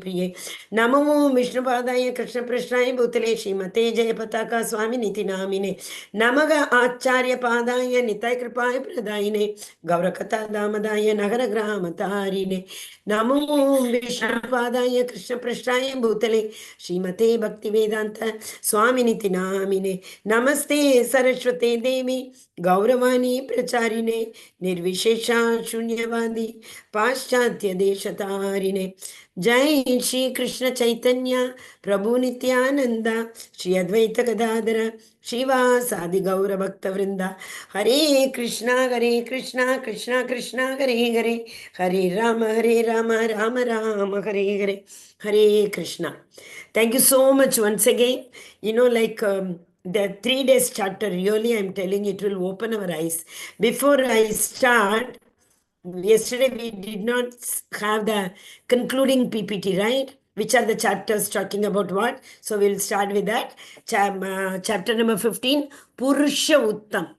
प्रिये नमो विष्णुपादाय कृष्णपृष्ठाय भूतले श्रीमते जय पताका स्वामी नीति नामिने नमः आचार्य पादाय निताय कृपाय प्रदायिने गौरकथा दामदाय नगर ग्राम तारिणे नमो विष्णुपादाय कृष्णपृष्ठाय भूतले श्रीमते भक्ति वेदांत स्वामी नीति नामिने नमस्ते सरस्वते देवी गौरवाणी प्रचारिणे निर्विशेषा शून्यवादी पाश्चात्य देशतारिणे जय श्री कृष्ण चैतन्य प्रभु नित्यानंद श्री अद्वैत गदाधर श्रीवासादि गौर भक्त वृंदा हरे Krishna Krishna Krishna Hare Hare Hare Ram Ram Ram Hare Hare Hare Krishna. Thank you so much once again. The 3 days chapter, really I'm telling you, it will open our eyes. Before I start, yesterday we did not have the concluding PPT, right? Which are the chapters talking about what? So we'll start with that. Chapter number 15, Purusha Uttam.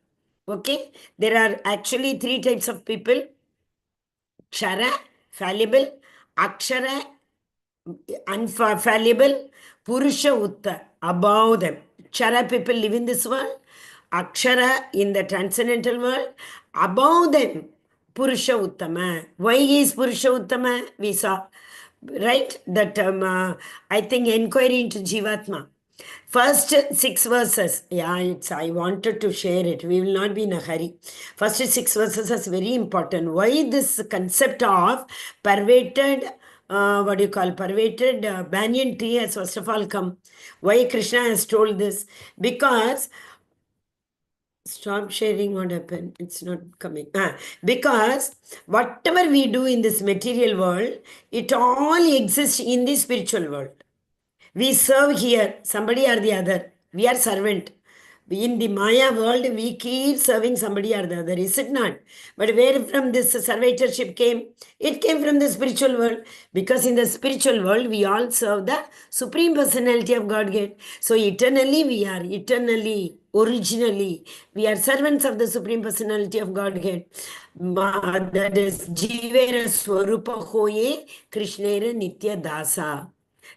Okay? There are actually 3 types of people. Kshara, fallible, Akshara, unfallible, Purusha Utta, above them. Kshara people live in this world, Akshara in the transcendental world, above them, Purusha Uttama. Why is Purusha Uttama? We saw, right? That I think inquiry into Jivatma. First 6 verses, I wanted to share it. We will not be in a hurry. First 6 verses is very important. Why this concept of perverted, perverted banyan tree has first of all come? Why Krishna has told this? Because, stop sharing, what happened? It's not coming. Because whatever we do in this material world, it all exists in the spiritual world. We serve here, somebody or the other. We are servant. In the Maya world, we keep serving somebody or the other, is it not? But where from this servitorship came? It came from the spiritual world. Because in the spiritual world, we all serve the Supreme Personality of Godhead. So eternally, originally, we are servants of the Supreme Personality of Godhead. That is Jivera Swarupa Hoye Krishnera Nitya Dasa.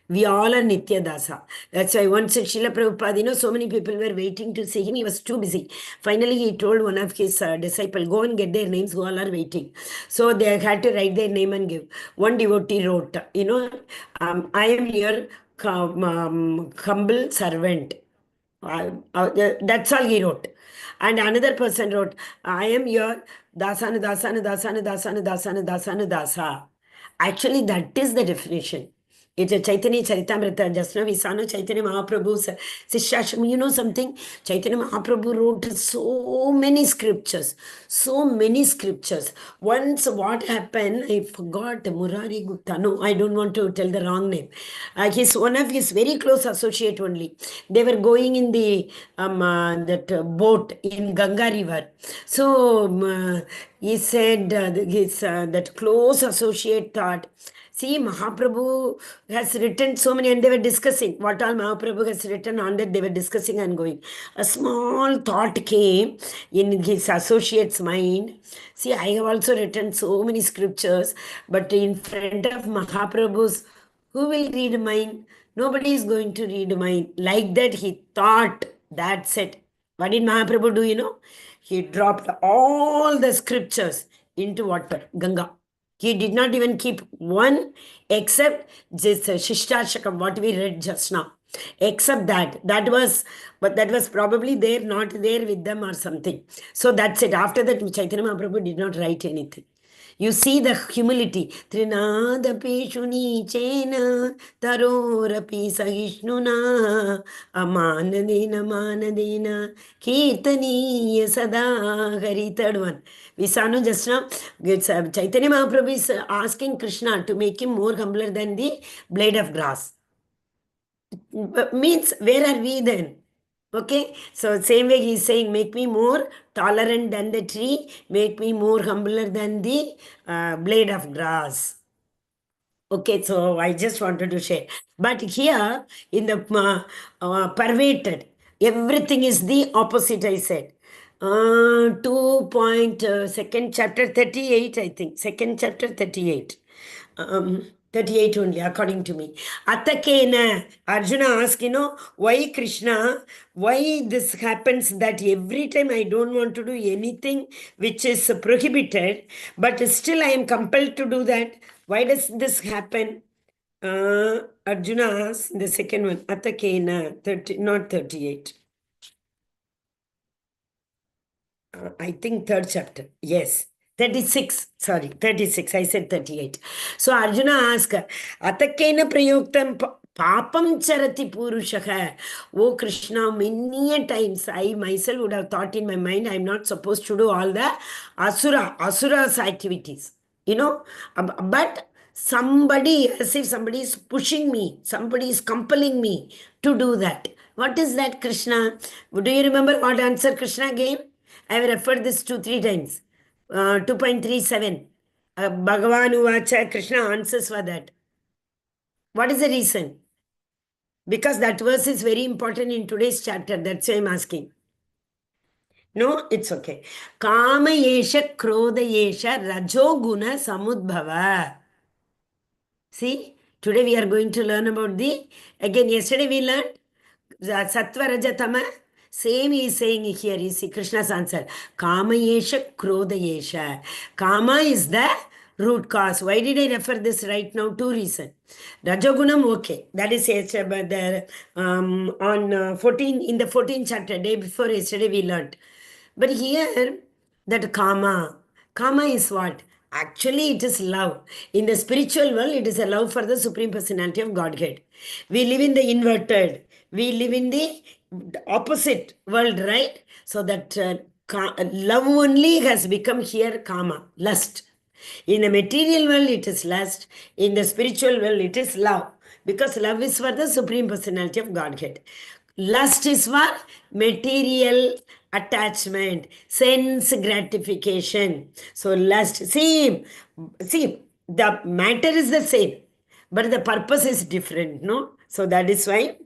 We all are Nitya Dasa. That's why once Srila Prabhupada, so many people were waiting to see him. He was too busy. Finally, he told one of his disciples, go and get their names who all are waiting. So they had to write their name and give. One devotee wrote, I am your humble servant. That's all he wrote. And another person wrote, I am your dasana, dasana, dasana, dasana, dasana, dasana, dasa. Actually, that is the definition. It's a Chaitanya Charitamrita. Just now we saw Chaitanya Mahaprabhu's Sishashram. You know something? Chaitanya Mahaprabhu wrote so many scriptures. So many scriptures. Once what happened, I forgot, Murari Gupta. No, I don't want to tell the wrong name. One of his very close associate only. They were going in the boat in Ganga River. So he said that close associate thought, see, Mahaprabhu has written so many, and they were discussing what all Mahaprabhu has written on that. They were discussing and going. A small thought came in his associate's mind. See, I have also written so many scriptures, but in front of Mahaprabhu's, who will read mine? Nobody is going to read mine. Like that, he thought. That's it. What did Mahaprabhu do, He dropped all the scriptures into water, Ganga. He did not even keep one except this Shishtashakam, what we read just now. Except that. That was probably there, not there with them or something. So that's it. After that, Chaitanya Mahaprabhu did not write anything. You see the humility. Trinadapi chena tarorapi sahishnuna amanadena kirtaniya sada hari. Third one. We saw just now, Chaitanya Mahaprabhu is asking Krishna to make him more humbler than the blade of grass. Means, where are we then? Okay, so same way he is saying, make me more tolerant than the tree, make me more humbler than the blade of grass. Okay, so I just wanted to share. But here, in the pervaded, everything is the opposite, I said. 2 point, second chapter 38, I think. Second chapter 38. 38 only, according to me. Atakena, Arjuna asked, why Krishna, why this happens that every time I don't want to do anything which is prohibited, but still I am compelled to do that. Why does this happen? Arjuna asked the second one, Atakena, 30, not 38. I think third chapter. Yes. 36. Sorry, 36. I said 38. So Arjuna asked, Atakena prayuktam papam charati purushaka. Oh Krishna, many times I myself would have thought in my mind, I'm not supposed to do all the asura's activities. But somebody, as if somebody is pushing me, somebody is compelling me to do that. What is that, Krishna? Do you remember what answer Krishna gave? I have referred this 2-3 times. 2.37. Bhagavan Uvacha, Krishna answers for that. What is the reason? Because that verse is very important in today's chapter. That's why I'm asking. No, it's okay. Kama yesha krodha yesha rajoguna samudbhava. See, today we are going to learn about again, yesterday we learned Sattva Rajatama. Same he is saying here. You see Krishna's answer. Kama yesha krodha yesha. Kama is the root cause. Why did I refer this right now? Two reasons. Rajagunam, okay. That is there on 14, in the 14th chapter, day before yesterday we learned. But here, that kama is what? Actually, it is love. In the spiritual world, it is a love for the Supreme Personality of Godhead. We live in the inverted. We live in the opposite world, right? So that love only has become here kama, lust. In the material world, it is lust. In the spiritual world, it is love. Because love is for the Supreme Personality of Godhead. Lust is for material attachment, sense gratification. So lust, see, the matter is the same, but the purpose is different, no? So that is why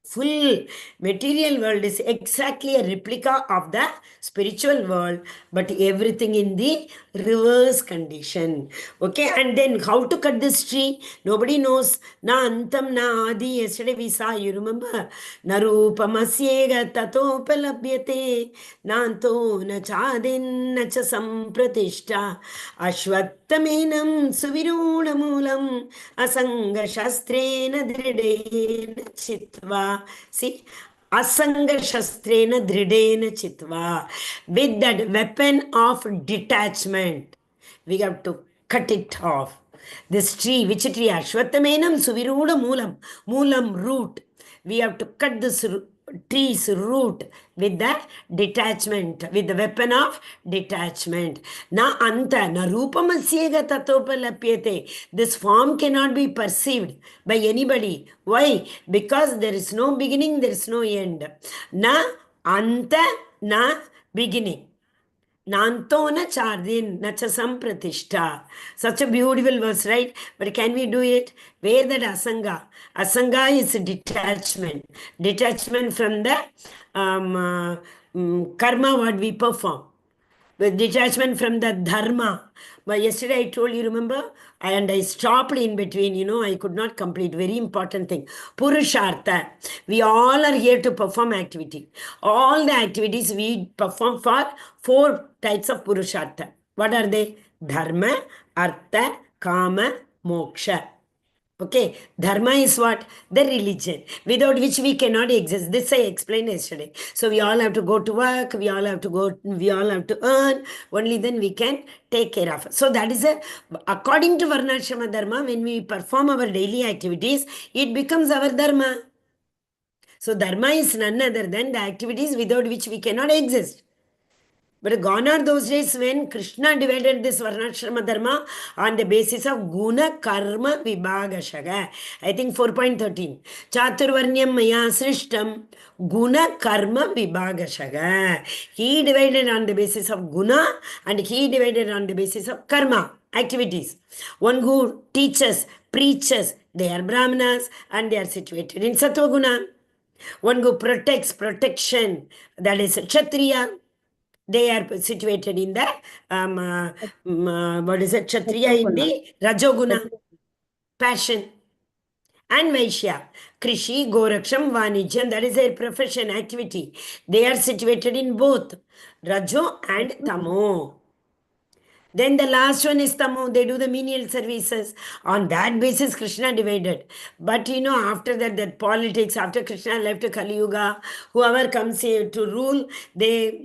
full material world is exactly a replica of the spiritual world, but everything in the reverse condition. Okay, and then how to cut this tree? Nobody knows. Na antam na adi. Yesterday we saw, you remember? Na rupamasyega tatopalabhyate nanto na chadin na cha sampratishta ashwattamenam suvirudamulam asanga shastrena dridena chitva. See, asanga shastrena dridena chitva. With that weapon of detachment, we have to cut it off. This tree, which tree? Ashwattamenam suviruda moolam. Moolam, root. We have to cut this tree's root with the detachment, with the weapon of detachment. Na anta, na rupamasyega tatopalapyate. This form cannot be perceived by anybody. Why? Because there is no beginning, there is no end. Na anta, na beginning. Nantona chardin nachasam pratishta. Such a beautiful verse, right? But can we do it? Where that asanga? Asanga is detachment. Detachment from the karma what we perform. With detachment from the dharma. But yesterday I told you, remember? And I stopped in between, I could not complete. Very important thing. Purushartha. We all are here to perform activity. All the activities we perform for 4 types of Purushartha. What are they? Dharma, Artha, Kama, Moksha. Okay, dharma is what? The religion, without which we cannot exist. This I explained yesterday. So we all have to go to work, we all have to earn, only then we can take care of. So that is according to Varnashrama Dharma, when we perform our daily activities, it becomes our dharma. So dharma is none other than the activities without which we cannot exist. But gone are those days when Krishna divided this Varnashrama Dharma on the basis of Guna Karma Vibhagashaga. I think 4.13. Chaturvarnyam Maya Srishtam Guna Karma Vibhagashaga. He divided on the basis of Guna and he divided on the basis of Karma, activities. One who teaches, preaches, they are Brahmanas and they are situated in Sattva Guna. One who protects, protection, that is Kshatriya. They are situated in the, what is it, Kshatriya in the Rajoguna. passion. And Vaishya, Krishi, Goraksham, Vanijyam, that is their profession, activity. They are situated in both Rajo and Tamo. Then the last one is Tamo. They do the menial services. On that basis, Krishna divided. But after that, that politics, after Krishna left Kali Yuga, whoever comes here to rule, they,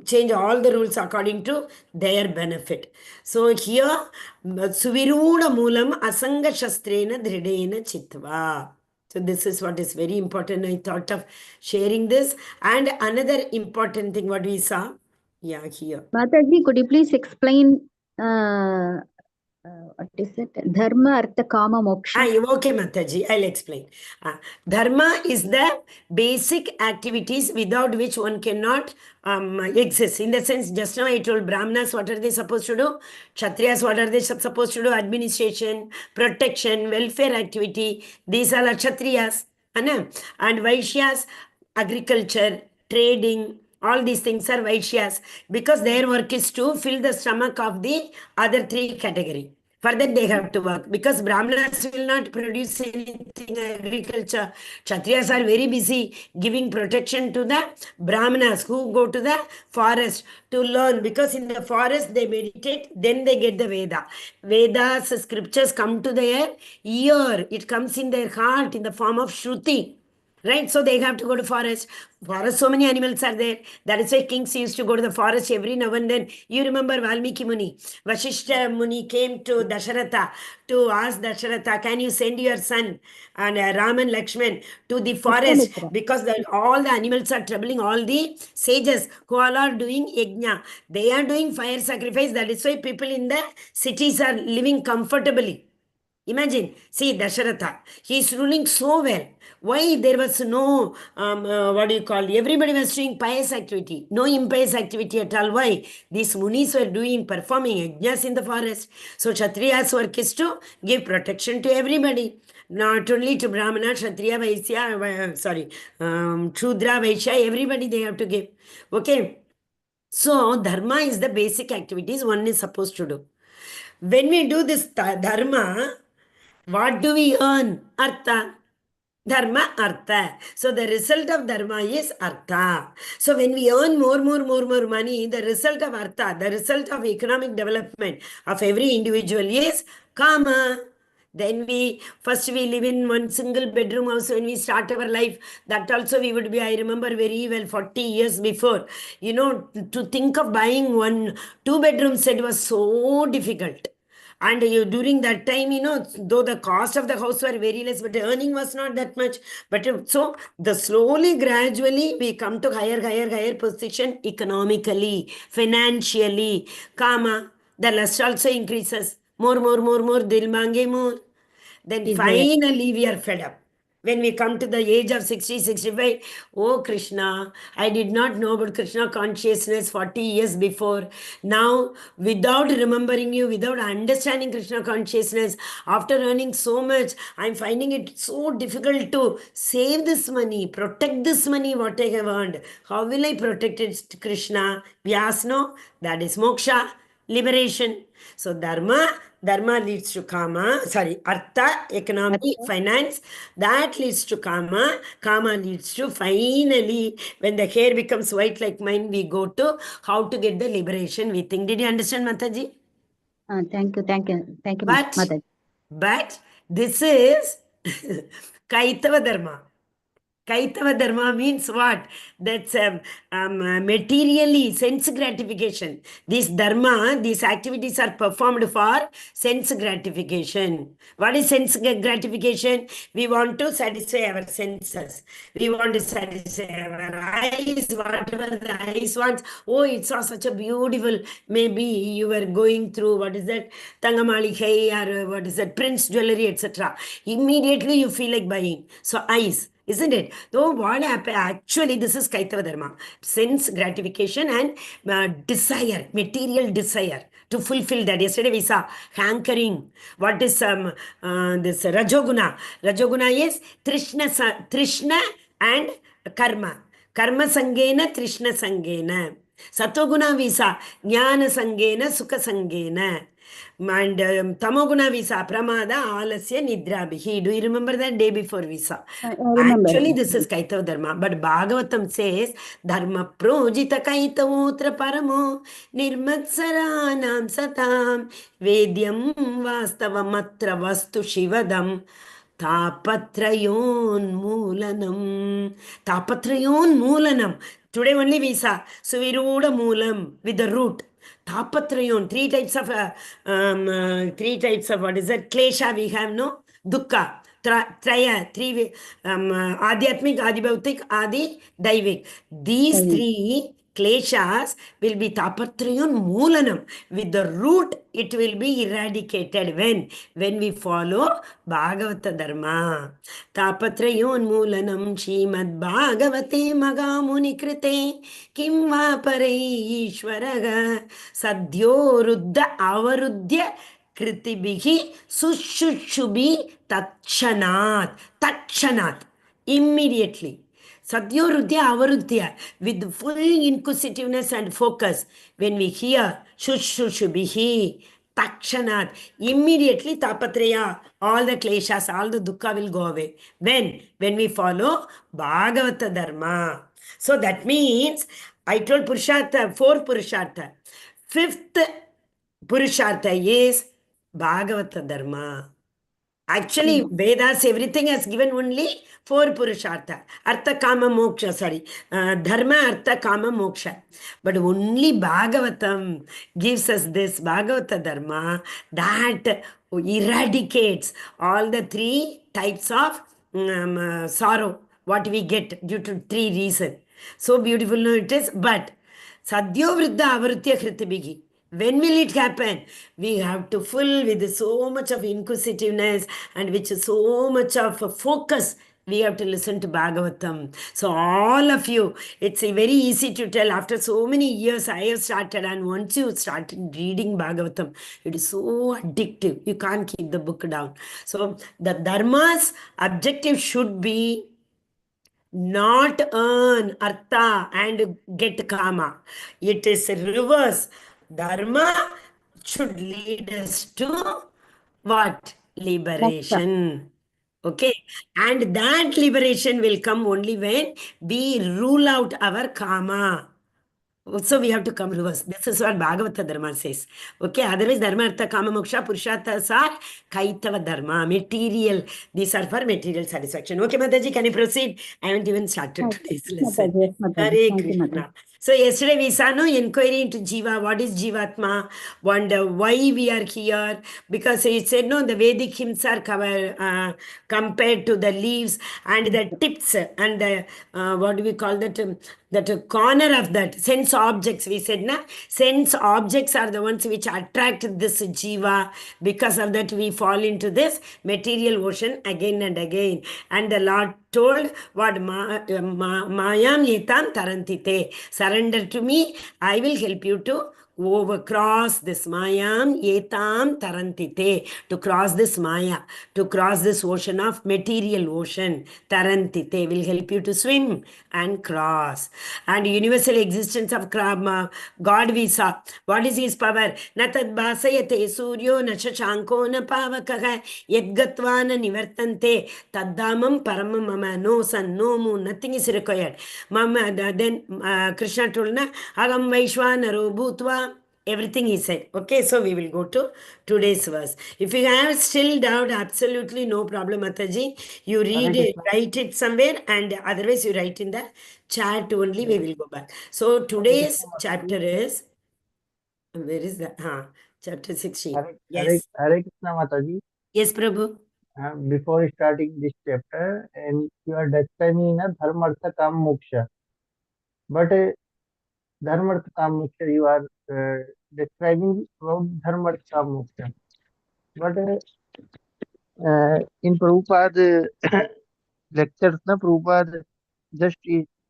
change all the rules according to their benefit. So here, Suviruda Moolam Asanga Shastrena Dridena Chitva. So this is what is very important. I thought of sharing this. And another important thing, what we saw. Yeah, here. Mataji, could you please explain what is it? Dharma, Artha, Kama, Moksha. Okay, Mataji, I'll explain. Dharma is the basic activities without which one cannot exist. In the sense, just now I told Brahmanas, what are they supposed to do? Kshatriyas, what are they supposed to do? Administration, protection, welfare activity. These are Kshatriyas. And Vaishyas, agriculture, trading, all these things are Vaishyas because their work is to fill the stomach of the other three category. For that they have to work because Brahmanas will not produce anything agriculture. Kshatriyas are very busy giving protection to the Brahmanas who go to the forest to learn because in the forest they meditate, then they get the Veda. Vedas, scriptures come to their ear. It comes in their heart in the form of Shruti. Right? So they have to go to forest. Forest, so many animals are there. That is why kings used to go to the forest every now and then. You remember Valmiki Muni. Vashishta Muni came to Dasharatha to ask Dasharatha, can you send your son and Ram and Lakshman to the forest? Because all the animals are troubling all the sages who all are doing yajna. They are doing fire sacrifice. That is why people in the cities are living comfortably. Imagine, see Dasharatha, he is ruling so well. Why there was no, everybody was doing pious activity, no impious activity at all. Why? These munis were performing yajnas in the forest. So Kshatriya's work is to give protection to everybody. Not only to Brahmana, Kshatriya, Vaishya, Shudra, Vaishya, everybody they have to give. Okay. So Dharma is the basic activities one is supposed to do. When we do this Dharma, what do we earn? Artha. Dharma, Artha. So the result of Dharma is Artha. So when we earn more money, the result of Artha, the result of economic development of every individual is Kama. Then we live in one single bedroom house when we start our life. That also we would be, I remember very well, 40 years before. To think of buying one 2-bedroom set was so difficult. And during that time, though the cost of the house were very less, but the earning was not that much. But so the slowly, gradually, we come to higher position economically, financially. Kama, the lust also increases. More, dil mange more. Then finally we are fed up. When we come to the age of 60, 65, oh Krishna, I did not know about Krishna consciousness 40 years before. Now, without remembering you, without understanding Krishna consciousness, after earning so much, I'm finding it so difficult to save this money, protect this money, what I have earned. How will I protect it, Krishna? Vyasno, that is moksha, liberation. So Dharma leads to Artha, economy, finance. That leads to Kama. Kama leads to finally, when the hair becomes white like mine, we go to how to get the liberation, we think. Did you understand, Mataji? Thank you, Mataji. But this is Kaitava Dharma. Kaitava Dharma means what? That's materially sense gratification. This Dharma, these activities are performed for sense gratification. What is sense gratification? We want to satisfy our senses. We want to satisfy our eyes, whatever the eyes wants. Oh, it saw such a beautiful, maybe you were going through, what is that? Tangamalikai or what is that? Prince jewelry, etc. Immediately you feel like buying. So eyes. Isn't it? Though what happened, actually, this is Kaitava Dharma. Sense gratification and desire, material desire to fulfill that. Yesterday we saw hankering. What is this Rajoguna? Rajoguna is Trishna and Karma. Karma Sangena, Trishna Sangena. Satoguna we saw Jnana Sangena, Sukha Sangena. And Tamoguna visa, Pramada, Alasya, Nidrabhi. Do you remember that day before visa? I remember. Actually, this is Kaitava Dharma. But Bhagavatam says, Dharma projita Kaitavotra Paramo, Nirmatsaranam Satam, Vedyam Vastavamatra Vastu Shivadam. Tapatrayon Moolanam. Tapatrayon Moolanam. Today only we saw Suviruda Moolam with the root. Tapatrayon. Three types of what is that? Klesha we have, no? Dukkha. Traya. Three. Adhyatmik, Adibhautik, Adi, Daivik. These three kleshas will be tapatrayun moolanam. With the root, it will be eradicated. When we follow Bhagavata Dharma. Tapatrayun moolanam Shrimad Bhagavate Magamuni Krite Kim va parai Ishwaraga Sadhyo Ruddha Avarudhya Kritibihi Sushushubi Tatshanat. Immediately. Sadhyorudhya avarudhya, with full inquisitiveness and focus. When we hear shushushubihi, takshanat, immediately tapatraya, all the kleshas, all the dukkha will go away. When we follow Bhagavata Dharma. So that means, I told Purushartha, 4 Purushartha. 5th Purushartha is Bhagavata Dharma. Actually, Vedas, everything has given only 4 Purushartha. Artha, Kama, Moksha, Dharma, Artha, Kama, Moksha. But only Bhagavatam gives us this Bhagavata Dharma that eradicates all the 3 types of sorrow, what we get due to 3 reasons. So beautiful it is, but Sadhyo Vriddha Avarutya Kritibhigi. When will it happen? We have to fill with so much of inquisitiveness and which is so much of a focus. We have to listen to Bhagavatam. So all of you, it's very easy to tell. After so many years, I have started, and once you started reading Bhagavatam, it is so addictive. You can't keep the book down. So the Dharma's objective should be not earn artha and get kama. It is reverse. Dharma should lead us to what? Liberation. Okay. And that liberation will come only when we rule out our kama. So we have to come reverse. This is what Bhagavata Dharma says. Okay, otherwise Dharma, Artha, Kama, Moksha, Purusharthas are Kaitava Dharma, material. These are for material satisfaction. Okay, Mataji, can you proceed? I haven't even started today's lesson. Mataji, yes, Mataji. Hare Thank you, Mataji. Krishna. So yesterday we saw no inquiry into Jiva. What is Jivatma? Wonder why we are here. Because it said no, the Vedic hymns are compared to the leaves and the tips and the what do we call that? That corner of that sense objects. We said na sense objects are the ones which attract this Jiva. Because of that, we fall into this material ocean again and again. And the Lord told what Mayam Yetam Tarantite. Surrender to me, I will help you to overcross this Mayam Yetam Tarantite. To cross this Maya, to cross this ocean of material ocean. Tarantite will help you to swim and cross. And universal existence of God we saw. What is his power? Natad Basayate Suryo Nashashanko na Pavakaha Yedgatva na Nivartante Taddamam Paramam Mama. No sun, no moon, nothing is required. Mama, then Krishna told na Agam Vaishwanaro Bhutva. Everything he said. Okay, so we will go to today's verse. If you have still doubt, absolutely no problem, Mataji. You read it, write it somewhere, and otherwise you write in the chat only. We will go back. So today's chapter is, where is that? Chapter 16. Yes. Hare Krishna Mataji. Yes, Prabhu. Before starting this chapter, and you are describing Dharma, Artha, Kama, Moksha. But Dharma, Artha, Kama, Moksha, you are describing about Dharma, Artha, Kama, Moksha. But in Prabhupada lectures, Prabhupada just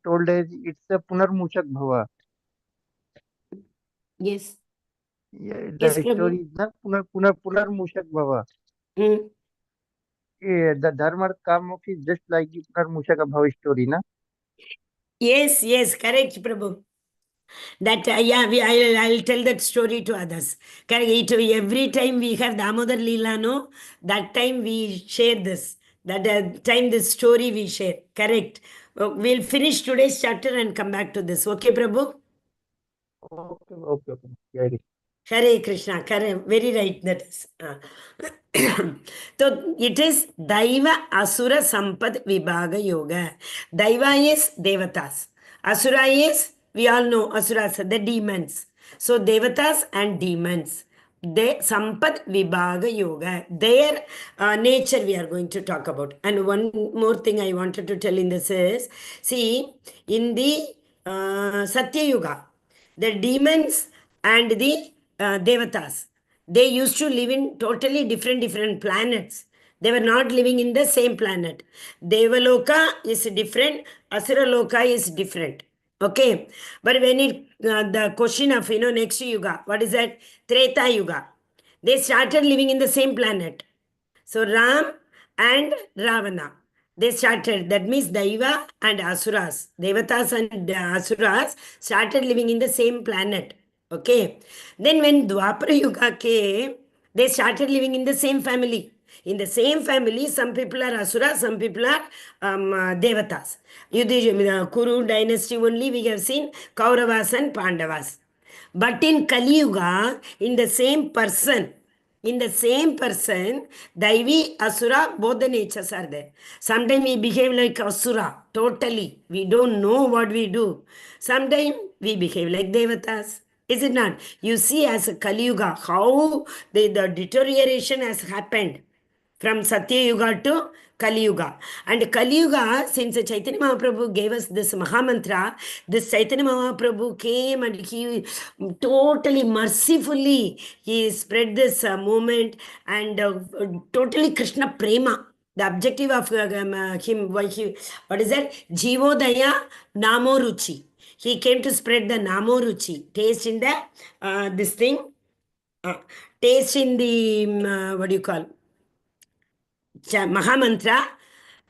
told us it's a Punarmushak Bhava. Yes. Yeah, Yes, the Prabhu. story is Punarmushak Bhava. Yeah, the Dharma, Artha, Kama, Moksha is just like the Punarmushaka Bhava story, na? Yes, correct, Prabhu. That I'll tell that story to others. Correct. Every time we have Damodar Leela, no, that time we share this. That time this story we share. Correct. We'll finish today's chapter and come back to this. Okay, Prabhu? Okay. Very. Hare Krishna, very right that is. So it is Daiva Asura Sampad Vibhaga Yoga. Daiva is Devatas. Asura is, we all know Asuras, the demons. So Devatas and demons. They Sampad Vibhaga Yoga. Their nature we are going to talk about. And one more thing I wanted to tell in this is, see, in the Satya Yuga, the demons and the devatas, they used to live in totally different planets. They were not living in the same planet. Devaloka is different, Asura Loka is different. Okay, but when it the question of next yuga, what is that? Treta Yuga. They started living in the same planet. So Ram and Ravana, they started, that means Daiva and Asuras, Devatas and Asuras started living in the same planet. Okay. Then when Dwapara Yuga came, they started living in the same family. In the same family, some people are Asuras, some people are Devatas. Kuru dynasty only we have seen Kauravas and Pandavas. But in Kali Yuga, in the same person, Daivi, Asura, both the natures are there. Sometimes we behave like Asura, totally. We don't know what we do. Sometimes we behave like Devatas. Is it not? You see, as a Kali Yuga, how the deterioration has happened from Satya Yuga to Kali Yuga. And Kali Yuga, since Chaitanya Mahaprabhu gave us this Mahamantra, this Chaitanya Mahaprabhu came and he totally mercifully, he spread this movement and totally Krishna Prema. The objective of him, what is that? Jivodaya Namo Ruchi. He came to spread the Namo Ruchi, taste in the, this thing, taste in the, what do you call? Mahamantra,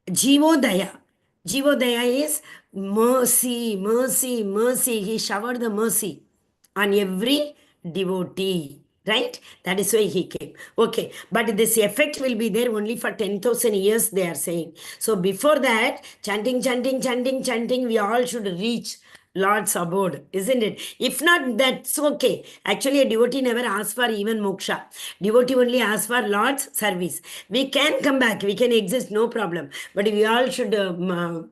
Jivodaya. Jivodaya is mercy. He showered the mercy on every devotee. Right? That is why he came. Okay. But this effect will be there only for 10,000 years, they are saying. So before that, chanting, we all should reach Lord's abode, isn't it? If not, that's okay. Actually, a devotee never asks for even moksha. Devotee only asks for Lord's service. We can come back, we can exist, no problem. But we all should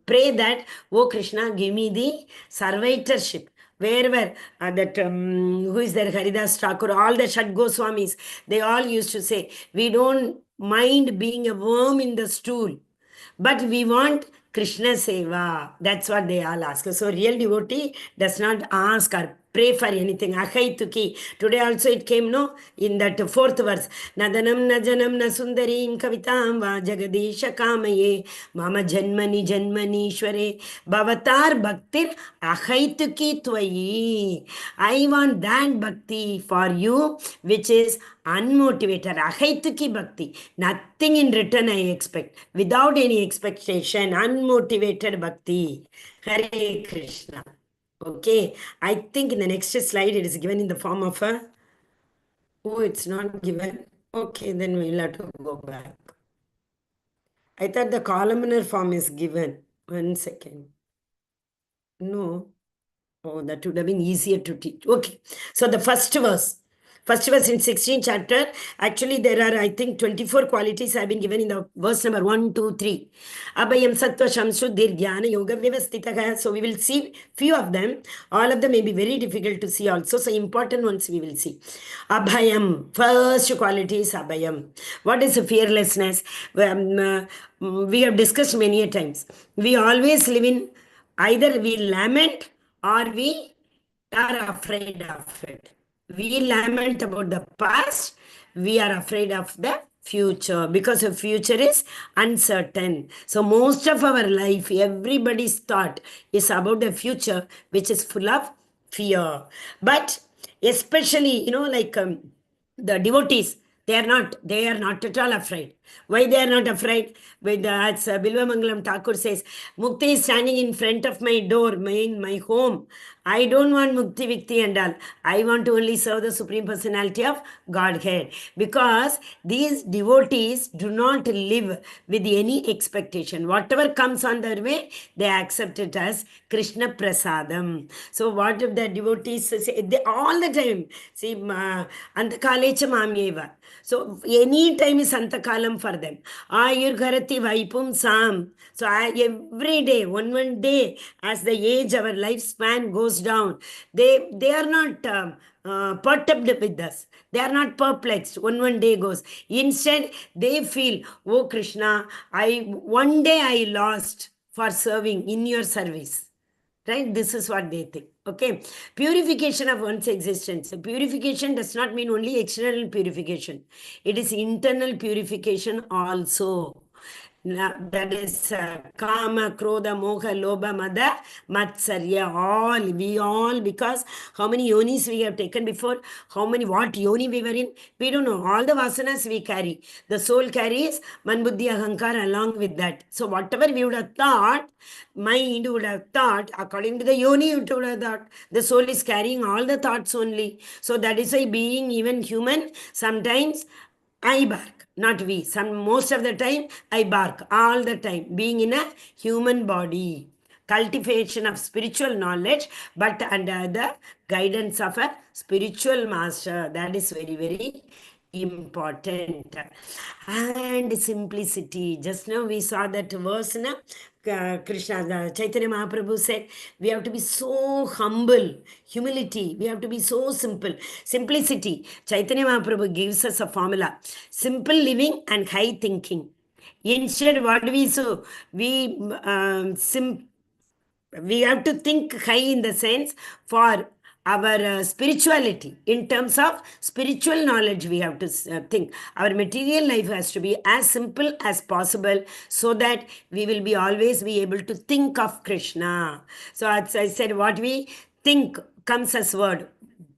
pray that, oh Krishna, give me the servitorship. Wherever who is there, Haridas Thakur, all the Shad Goswamis, they all used to say, we don't mind being a worm in the stool, but we want Krishna Seva. That's what they all ask. So real devotee does not ask or pray for anything. Ahai tuki. Today also it came, no, in that fourth verse. Nadanam najanam nasundarim kavitam va jagadisha kamaye mama janmani shware bhavatar bhaktir ahai tuki twayi. I want that bhakti for you, which is unmotivated, ahaituki bhakti. Nothing in return I expect. Without any expectation, unmotivated bhakti. Hare Krishna. Okay. I think in the next slide it is given in the form of a... Oh, it's not given. Okay, then we'll have to go back. I thought the columnar form is given. 1 second. No. Oh, that would have been easier to teach. Okay. So the first verse in 16th chapter, actually there are, I think, 24 qualities have been given in the verse number 1, 2, 3. Abhayam sattva shamsu dhyana yoga vyavastitaha. So we will see few of them. All of them may be very difficult to see also. So important ones we will see. Abhayam, first quality is Abhayam. What is fearlessness? We have discussed many a times. We always live in, either we lament or we are afraid of it. We lament about the past, we are afraid of the future because the future is uncertain. So most of our life, everybody's thought is about the future, which is full of fear. But especially, like the devotees, they are not at all afraid. Why they are not afraid? As Bilvamangalam Thakur says, Mukti is standing in front of my door, in my home. I don't want Mukti Vikti and all. I want to only serve the Supreme Personality of Godhead. Because these devotees do not live with any expectation. Whatever comes on their way, they accept it as Krishna Prasadam. So what if the devotees say, they, all the time, see, Antakalecha Mamyeva. So any time is Antakalam for them. Ayurgharati Vaipum Sam. So every day, one day, as the age, our lifespan goes down, they are not perturbed with us. They are not perplexed. One day goes. Instead, they feel, oh Krishna, one day I lost for serving in your service. Right? This is what they think. Okay. Purification of one's existence. Purification does not mean only external purification. It is internal purification also. That is Kama, Krodha, Moha, Lobha, Mada, Matsarya, we all, because how many yonis we have taken before, what yoni we were in, we don't know. All the vasanas we carry. The soul carries Manbuddhi Ahankar along with that. So whatever we would have thought, mind would have thought, according to the yoni, it would have thought. The soul is carrying all the thoughts only. So that is why being even human, sometimes I bark, not we. Most of the time, I bark all the time, being in a human body. Cultivation of spiritual knowledge, but under the guidance of a spiritual master. That is very, very important. And simplicity. Just now we saw that verse, na? Krishna, Chaitanya Mahaprabhu said, we have to be so humble, humility, we have to be so simple. Simplicity. Chaitanya Mahaprabhu gives us a formula. Simple living and high thinking. Instead, what we so we we have to think high in the sense for our spirituality. In terms of spiritual knowledge, we have to think. Our material life has to be as simple as possible so that we will be always be able to think of Krishna. So as I said, what we think comes as word.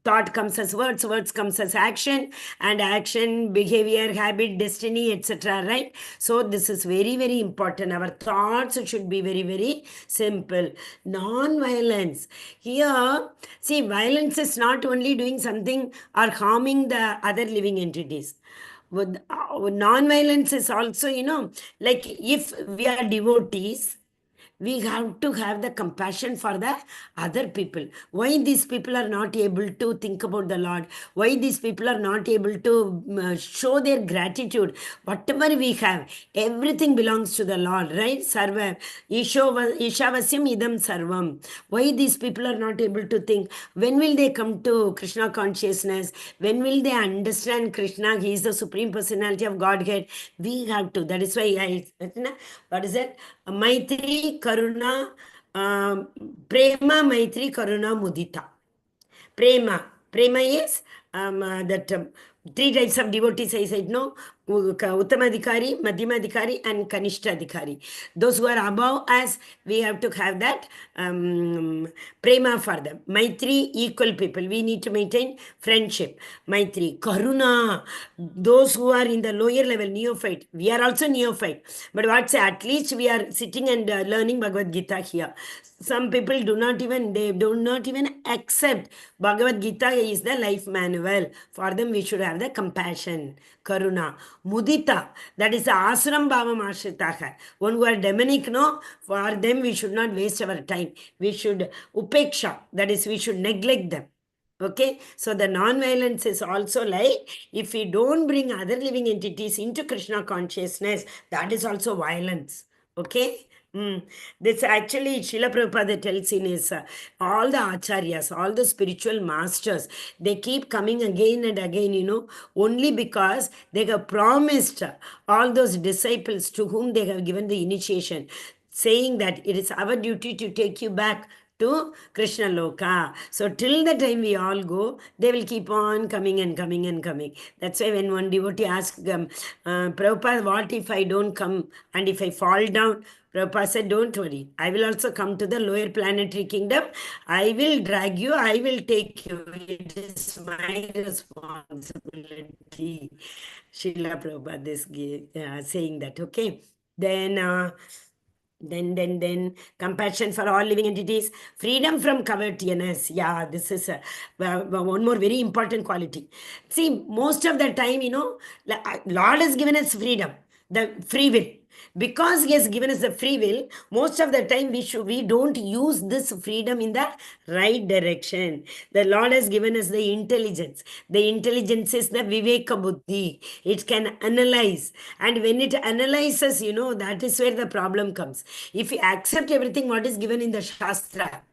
Thought comes as words, words comes as action, and action, behavior, habit, destiny, etc. Right? So this is very, very important. Our thoughts should be very, very simple. Non-violence. Here, see, violence is not only doing something or harming the other living entities. With non-violence is also, like if we are devotees, we have to have the compassion for the other people. Why these people are not able to think about the Lord? Why these people are not able to show their gratitude? Whatever we have, everything belongs to the Lord, right? Sarva, Ishavasyam idam sarvam. Why these people are not able to think? When will they come to Krishna consciousness? When will they understand Krishna? He is the Supreme Personality of Godhead. We have to. That is why what is it? Maitri, Karuna, Prema, Maitri, Karuna, Mudita. Prema is that three types of devotees, I said, no? Uttamadhikari, Madhyamadhikari, and Kanishtadhikari. Those who are above us, we have to have that prema for them. Maitri, equal people. We need to maintain friendship. Maitri. Karuna, those who are in the lower level, neophyte. We are also neophyte. But what's at least we are sitting and learning Bhagavad Gita here. Some people do not even accept Bhagavad Gita is the life manual. For them, we should have the compassion, karuna. Mudita, that is the asram bhavam ashritaha. One who are demonic, no, for them we should not waste our time. We should upeksha, that is we should neglect them. Okay, so the non-violence is also like if we don't bring other living entities into Krishna consciousness, that is also violence. Okay. This actually Srila Prabhupada tells in his all the acharyas, all the spiritual masters, they keep coming again and again, only because they have promised all those disciples to whom they have given the initiation, saying that it is our duty to take you back to Krishna Loka. So till the time we all go, they will keep on coming and coming and coming. That's why when one devotee asks Prabhupada, what if I don't come and if I fall down? Prabhupada said, don't worry. I will also come to the lower planetary kingdom. I will drag you. I will take you. It is my responsibility. Srila Prabhupada is saying that. Okay. Then compassion for all living entities, freedom from covetousness. Yeah, this is one more very important quality. See, most of the time, Lord has given us freedom, the free will. Because he has given us the free will, most of the time we don't use this freedom in the right direction. The Lord has given us the intelligence. The intelligence is the viveka buddhi. It can analyze, and when it analyzes, that is where the problem comes. If you accept everything what is given in the shastra,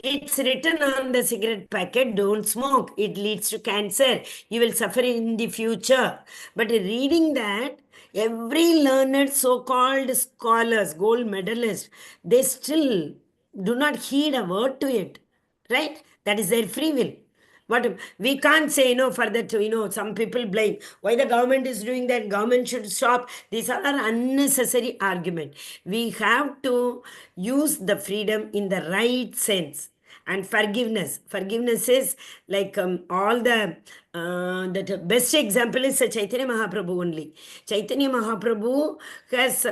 it's written on the cigarette packet, don't smoke. It leads to cancer. You will suffer in the future. But reading that, every learned so-called scholars, gold medalists, they still do not heed a word to it. Right? That is their free will. But we can't say, for that, some people blame. Why the government is doing that? Government should stop. These are unnecessary argument. We have to use the freedom in the right sense. And forgiveness. Forgiveness is like all that best example is Chaitanya Mahaprabhu only. Chaitanya Mahaprabhu has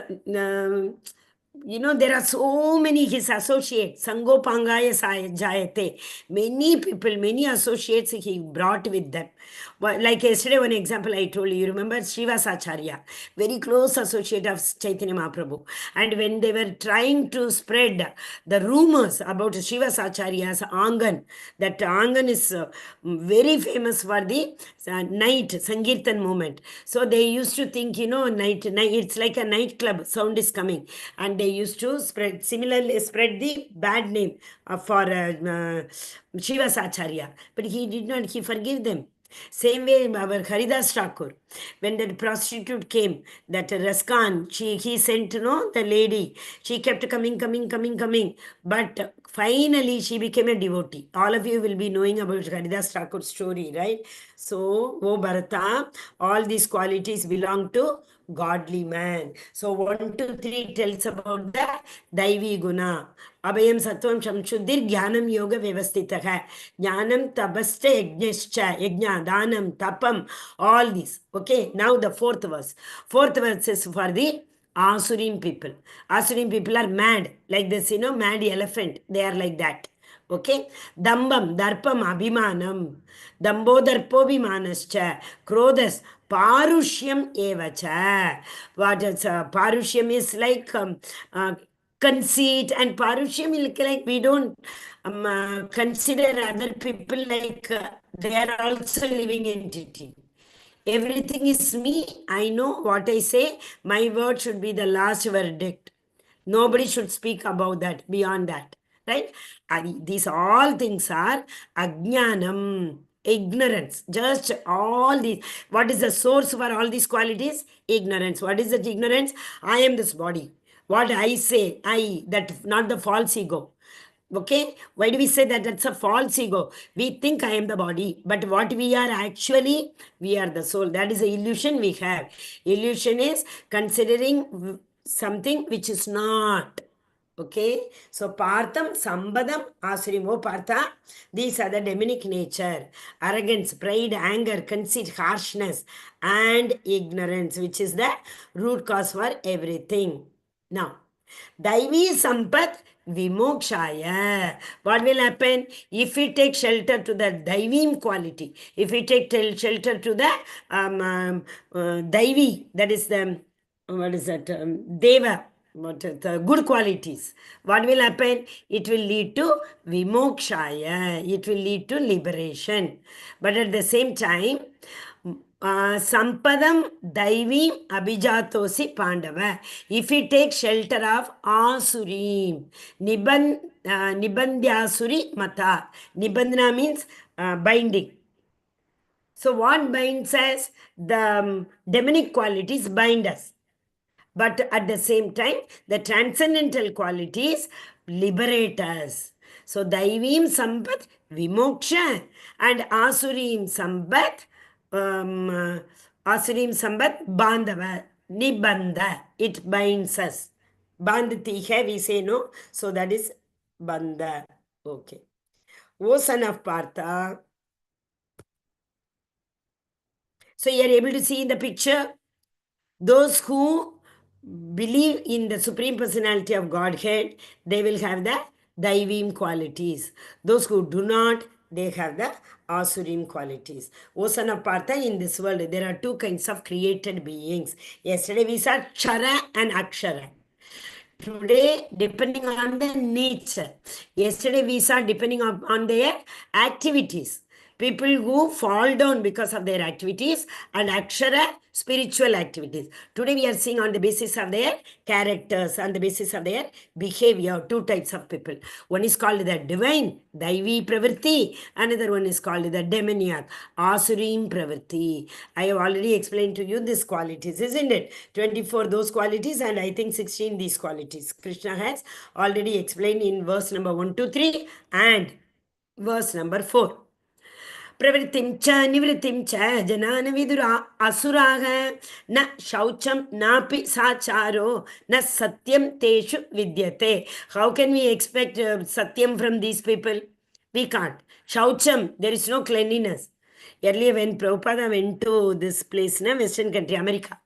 there are so many his associates, Sangopangaya Jayate. Many people, many associates he brought with them. Like yesterday, one example I told you, you remember Srivasacharya, very close associate of Chaitanya Mahaprabhu. And when they were trying to spread the rumors about Srivasacharya's Angan, that Angan is very famous for the night Sankirtan movement. So they used to think, night, it's like a nightclub, sound is coming. And they used to spread the bad name for Srivasacharya. But he forgave them. Same way, our Haridas Thakur, when that prostitute came, that Raskan, he sent, the lady. She kept coming. But finally, she became a devotee. All of you will be knowing about Haridas Thakur's story, right? So, O Bharata, all these qualities belong to godly man. So 1, 2, 3 tells about the Daivi Guna. Abhayam Sattvam Shamshuddhir Jnanam Yoga Vyavastitaha. Jnanam Tabasta Yajna Danam Tapam. All these. Okay. Now the fourth verse. Fourth verse is for the Asurim people. Asurim people are mad. Like this, mad elephant. They are like that. Okay. Dambam, Darpam, Abhimanam. Dambo Darpobhimanascha. Krodas. Parushyam evacha. What is Parushyam is like conceit, and Parushyam is like we don't consider other people like they are also living entity. Everything is me. I know what I say. My word should be the last verdict. Nobody should speak about that, beyond that. Right? And these all things are ajnanam, ignorance. Just all these. What is the source for all these qualities? Ignorance. What is that ignorance? I am this body. What I say, that not the false ego. Okay, why do we say that? That's a false ego. We think I am the body, but what we are actually, we are the soul. That is the illusion we have. Illusion is considering something which is not. Okay, so Partham, Sambadam, Asurim, oh Partha, these are the demonic nature, arrogance, pride, anger, conceit, harshness, and ignorance, which is the root cause for everything. Now, Daivi Sampat Vimokshaya. What will happen if we take shelter to the Daivim quality? If we take shelter to the Daivi, that is the, what is that, Deva, what are the good qualities? What will happen? It will lead to Vimokshaya. It will lead to liberation. But at the same time, Sampadam Daivim Abhijatosi Pandava. If we take shelter of Asurim, Nibandhyasuri Mata. Nibandhana means binding. So what binds us? The demonic qualities bind us. But at the same time, the transcendental qualities liberate us. So Daivim Sampat Vimoksha and Asurim Sampat Asurim Sampat Bandava Nibanda. It binds us. Bandti hai, we say no. So that is Banda. Okay. O son of Partha. So you are able to see in the picture those who believe in the Supreme Personality of Godhead, they will have the Daivim qualities. Those who do not, they have the Asurim qualities. O son of Partha, in this world, there are two kinds of created beings. Yesterday we saw Chara and Akshara. Today, depending on the nature. Yesterday we saw depending on their activities. People who fall down because of their activities, and Akshara, spiritual activities. Today we are seeing on the basis of their characters, on the basis of their behavior, two types of people. One is called the divine, Daivi Pravritti. Another one is called the demoniac, Asurim Pravritti. I have already explained to you these qualities, isn't it? 24 those qualities, and I think 16 these qualities. Krishna has already explained in verse number 1 to 3 and verse number 4. प्रवृत्तिं च निवृत्तिं च जनान विदुरा असुराः न शौचं नापि साचारो न satyam teshu vidyate. How can we expect satyam from these people? We can't. Shaucham, there is no cleanliness. Earlier when Prabhupada went to this place, Western country, America,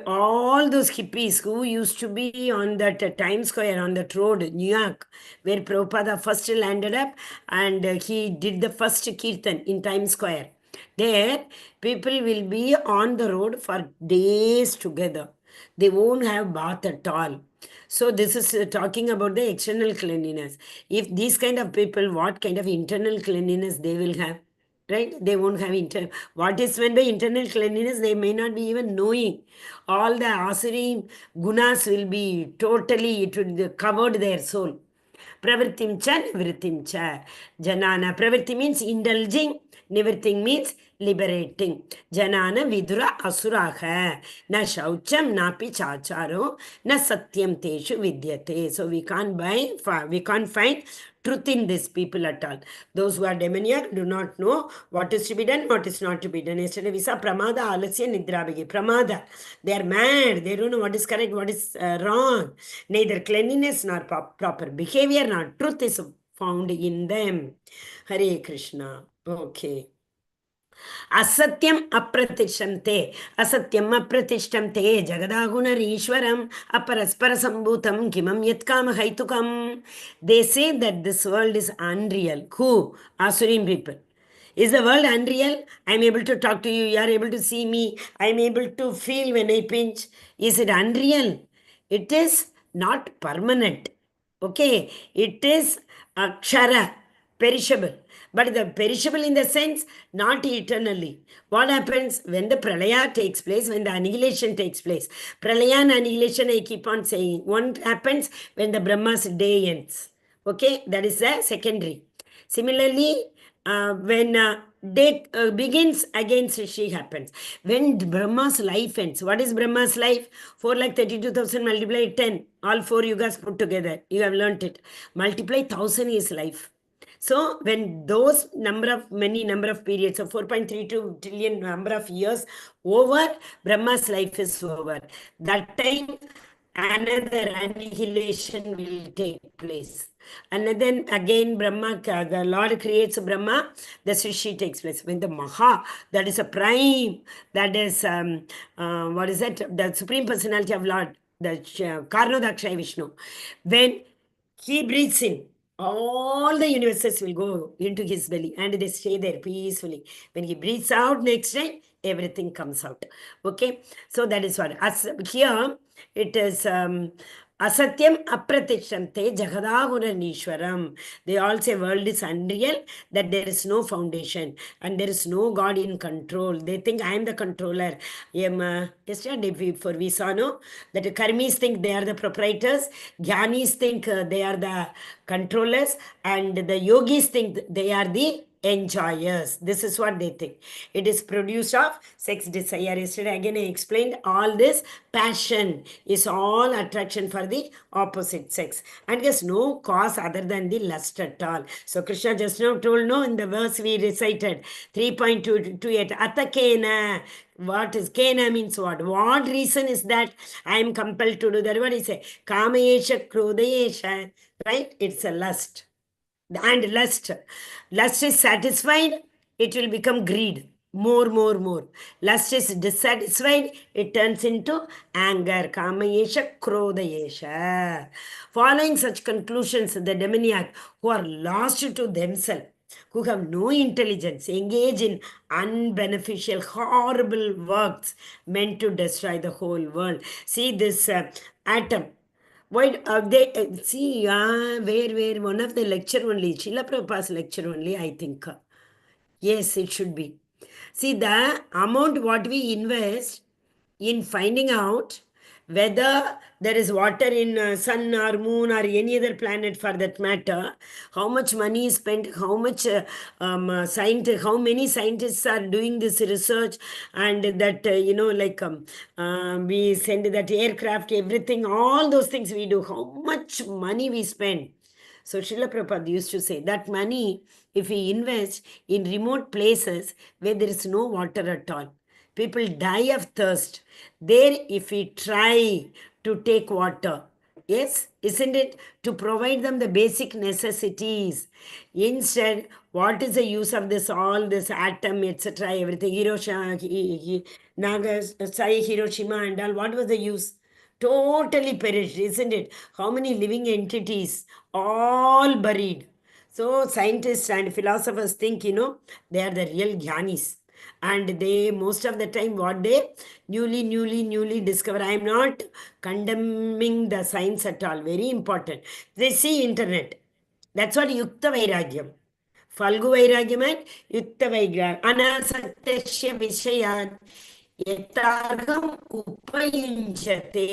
all those hippies who used to be on that Times Square, on that road, New York, where Prabhupada first landed up, and he did the first kirtan in Times Square. There, people will be on the road for days together. They won't have bath at all. So this is talking about the external cleanliness. If these kind of people, what kind of internal cleanliness they will have? Right? They won't have internal. What is meant by internal cleanliness? They may not be even knowing. All the asuri gunas will be totally, it will covered their soul. Pravrittim cha, nivrittim cha. Janana. Pravritti means indulging. Nivrittim means liberating. Janana vidura asuraha. Na shaucham napi chacharo. Na satyam teshu vidyate. So we can't find truth in these people at all. Those who are demoniac do not know what is to be done, what is not to be done. Yesterday we saw Pramada, Alasya, Nidrabhigi. Pramada. They are mad. They don't know what is correct, what is wrong. Neither cleanliness nor proper behavior nor truth is found in them. Hare Krishna. Okay. असत्यम अप्रतिष्ठन्ते असत्यम अप्रतिष्ठन्ते जगदागुणरीश्वरम अपरस्पर संभूतम किमम यत्काम हैतुकम. They say that this world is unreal. Who? Asurim people. Is the world unreal? I am able to talk to you. You are able to see me. I am able to feel when I pinch. Is it unreal? It is not permanent. Okay. It is akshara, perishable. But the perishable in the sense, not eternally. What happens when the pralaya takes place, when the annihilation takes place? Pralaya and annihilation, I keep on saying. One happens when the Brahma's day ends. Okay, that is the secondary. Similarly, when day begins, again Srishi happens. When Brahma's life ends, what is Brahma's life? 4,32,000 multiplied 10. All 4 yugas put together. You have learnt it. Multiply 1,000 is life. So when those many number of periods of 4.32 trillion number of years over, Brahma's life is over. That time another annihilation will take place. And then again Brahma, the Lord creates Brahma, the Srishi takes place. When the Maha, that is a prime, that is, what is that? The Supreme Personality of Lord, the Karnodakshaya Vishnu. When he breathes in, all the universes will go into his belly and they stay there peacefully. When he breathes out next time, everything comes out. Okay, so that is what. Here it is asatyam apratishante jagadaguna. They all say world is unreal, that there is no foundation and there is no God in control. They think I am the controller. Yesterday before we saw that karmis think they are the proprietors, jnanis think they are the controllers, and the yogis think they are the enjoyers. This is what they think. It is produced of sex desire. Yesterday again I explained all this. Passion is all attraction for the opposite sex. And there's no cause other than the lust at all. So Krishna just now told, no, in the verse we recited 3.228, Atakena. What is Kena means what? What reason is that I am compelled to do that? What is it? Kamayesha, Krodayesha, right? It's a lust. And lust is satisfied, it will become greed, more. Lust is dissatisfied, it turns into anger, kamayesha, krodayesha. Following such conclusions, the demoniac who are lost to themselves, who have no intelligence, engage in unbeneficial, horrible works meant to destroy the whole world. See this atom. Why they see where one of the lecture only, Srila Prabhupada's lecture only, I think. Yes, it should be. See, the amount what we invest in finding out whether there is water in sun or moon or any other planet for that matter, how much money is spent, how much how many scientists are doing this research, and that we send that aircraft, everything, all those things we do, how much money we spend. So Srila Prabhupada used to say that money, if we invest in remote places where there is no water at all, people die of thirst. There, if we try to take water, yes, isn't it? To provide them the basic necessities. Instead, what is the use of this, all this atom, etc., everything, Hiroshima, Nagasaki, Hiroshima, and all, what was the use? Totally perished, isn't it? How many living entities, all buried. So scientists and philosophers think, they are the real jnanis. And they, most of the time, what they newly discover. I am not condemning the science at all. Very important. They see internet. That's what Yukta Vairagyam. Falgu Vairagyam and Yukta Vairagyam. Anasatyasya Vishayan यथार्हम उपयुञ्जते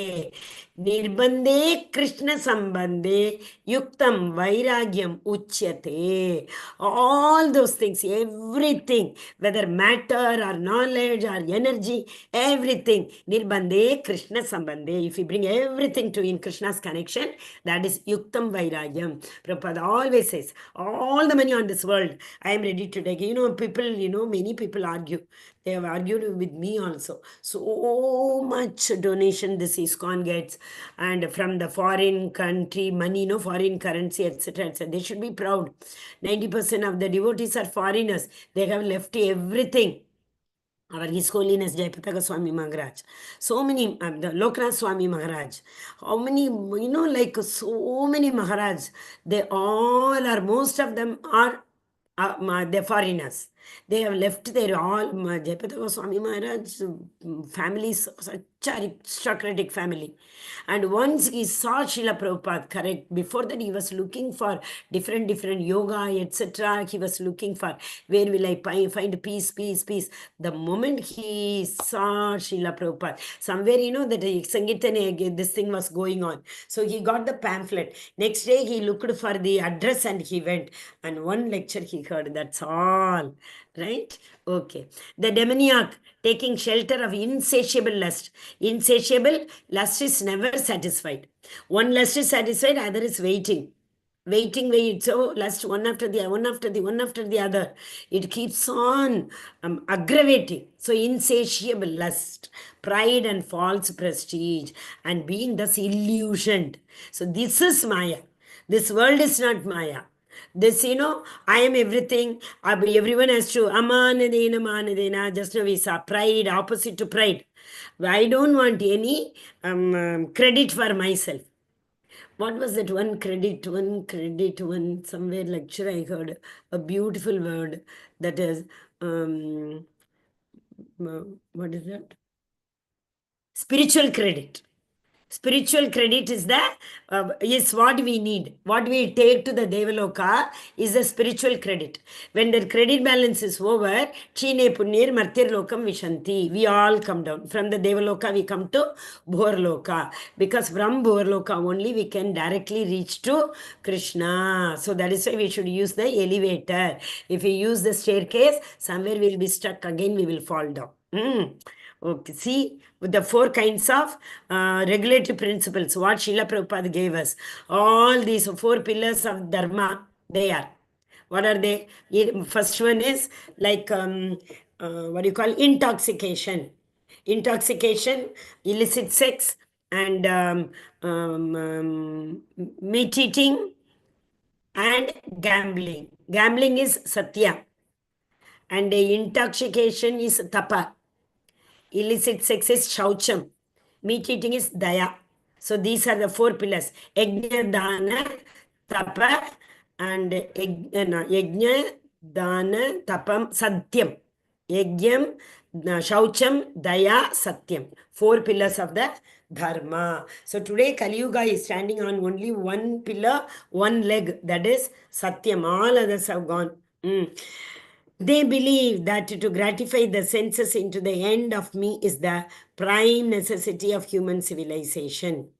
निर्बंधे Krishna संबंधे युक्तम वैराग्यम उच्यते. All those things, everything, whether matter or knowledge or energy, everything, nirbandhe krishna sambandhe, if we bring everything to in Krishna's connection, that is yuktam vairagyam. Prabhupada always says, all the money on this world I am ready to take. People, many people argue. They have argued with me also. So much donation this ISKCON gets, and from the foreign country, money, foreign currency, etc., etc. They should be proud. 90% of the devotees are foreigners. They have left everything. Our His Holiness Jayapataka Swami Maharaj. So many, the Loknath Swami Maharaj. How many, so many Maharaj. They all are, most of them are they're foreigners. They have left their all. Jayapataka Swami Maharaj family is such a aristocratic family. And once he saw Srila Prabhupada, correct, before that he was looking for different yoga, etc. He was looking for where will I find peace. The moment he saw Srila Prabhupada, somewhere, that Sankirtan, this thing was going on. So he got the pamphlet. Next day he looked for the address and he went. And one lecture he heard, that's all. Right? Okay. The demoniac taking shelter of insatiable lust. Insatiable lust is never satisfied. One lust is satisfied, other is waiting. Wait. So lust one after the other. It keeps on aggravating. So insatiable lust, pride and false prestige, and being thus illusioned. So this is Maya. This world is not Maya. This, I am everything. Everyone has to, amanadena, just now we saw pride, opposite to pride. I don't want any credit for myself. What was that one credit, somewhere lecture I heard a beautiful word that is, what is that? Spiritual credit. Spiritual credit is what we need. What we take to the Devaloka is a spiritual credit. When the credit balance is over, Chine Punyir Martir Lokam Vishanti. We all come down. From the Devaloka, we come to Bhorloka. Because from Bhorloka only we can directly reach to Krishna. So that is why we should use the elevator. If we use the staircase, somewhere we will be stuck again, we will fall down. Okay, see, with the 4 kinds of regulative principles, what Srila Prabhupada gave us. All these 4 pillars of Dharma, they are. What are they? First one is like, what do you call, intoxication. Intoxication, illicit sex, and meat eating, and gambling. Gambling is Satya. And intoxication is Tapa. Illicit sex is Shaucham. Meat eating is Daya. So these are the 4 pillars. Yajna, Dana, Tapa, and Yajna, Dana, Tapam, Satyam. Yajnam, Shaucham, Daya, Satyam. 4 pillars of the Dharma. So today Kali Yuga is standing on only 1 pillar, 1 leg. That is Satyam. All others have gone. They believe that to gratify the senses into the end of me is the prime necessity of human civilization.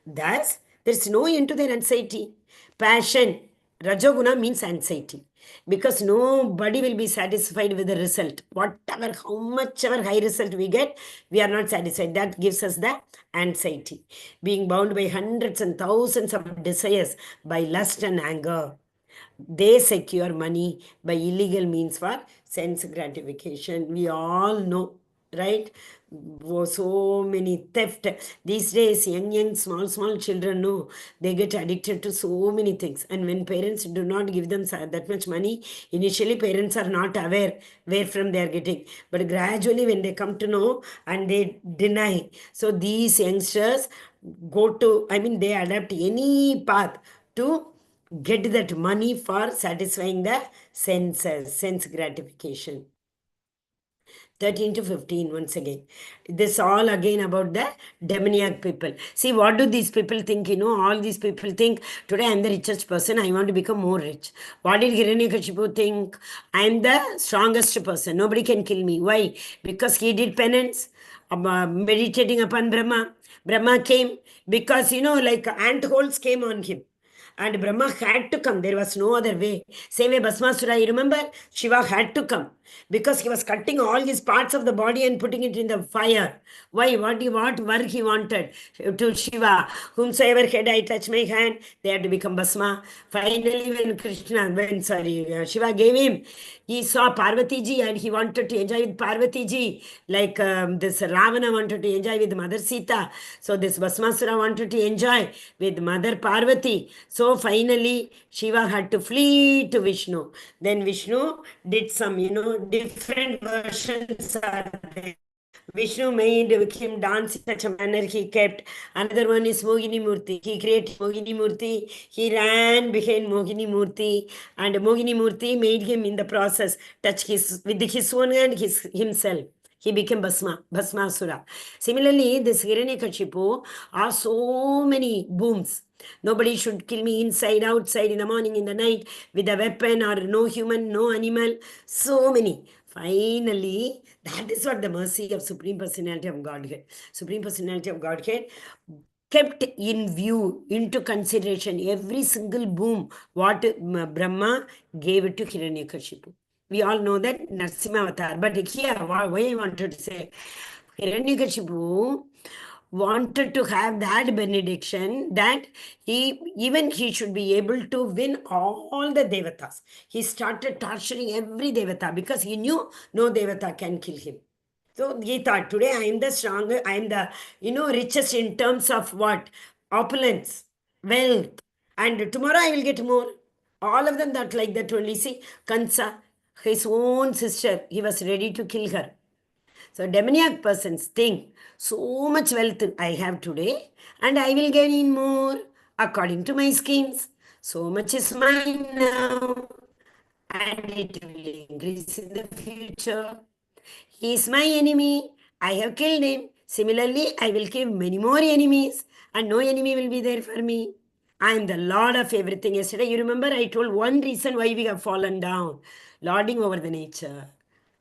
Thus, there is no end to their anxiety. Passion, Rajoguna means anxiety. Because nobody will be satisfied with the result. Whatever, how much ever high result we get, we are not satisfied. That gives us the anxiety. Being bound by hundreds and thousands of desires, by lust and anger. They secure money by illegal means for sense gratification. We all know, right? So many theft. These days, young, small children know they get addicted to so many things. And when parents do not give them that much money, initially parents are not aware where from they are getting. But gradually, when they come to know and they deny, so these youngsters they adapt any path to get that money for satisfying the sense gratification. 13 to 15, once again. This all again about the demoniac people. See, what do these people think? All these people think, today I am the richest person, I want to become more rich. What did Hiranyakashipu think? I am the strongest person, nobody can kill me. Why? Because he did penance, meditating upon Brahma. Brahma came because, like ant holes came on him. And Brahma had to come. There was no other way. Same way Bhasmasura, you remember? Shiva had to come because he was cutting all his parts of the body and putting it in the fire. Why? What work he wanted to Shiva? Whomsoever head I touch my hand, they had to become Bhasma. Finally, Shiva gave him, he saw Parvati ji and he wanted to enjoy with Parvati ji. Like this Ravana wanted to enjoy with Mother Sita. So this Bhasmasura wanted to enjoy with Mother Parvati. So finally, Shiva had to flee to Vishnu. Then Vishnu did some, different versions are there. Vishnu made him dance in such a manner he kept. Another one is Mohini Murti. He created Mohini Murti. He ran behind Mohini Murti. And Mohini Murti made him in the process touch with his own hand himself. He became Bhasmasura. Similarly, this Hiranyakashipu are so many booms. Nobody should kill me inside, outside, in the morning, in the night, with a weapon, or no human, no animal. So many. Finally, that is what the mercy of Supreme Personality of Godhead. Supreme Personality of Godhead kept in view, into consideration, every single boom, what Brahma gave it to Hiranyakashipu. We all know that Narsimha Avatar. But here, why I wanted to say, Hiranyakashipu wanted to have that benediction that he should be able to win all the devatas. He started torturing every devata because he knew no devata can kill him. So he thought, today I am the stronger, I am the richest in terms of what? Opulence, wealth, and tomorrow I will get more. All of them that like that only. See, Kansa, his own sister, he was ready to kill her. So demoniac persons think, so much wealth I have today and I will gain more according to my schemes. So much is mine now and it will increase in the future. He is my enemy. I have killed him. Similarly, I will kill many more enemies and no enemy will be there for me. I am the Lord of everything. Yesterday, you remember I told one reason why we have fallen down, lording over the nature.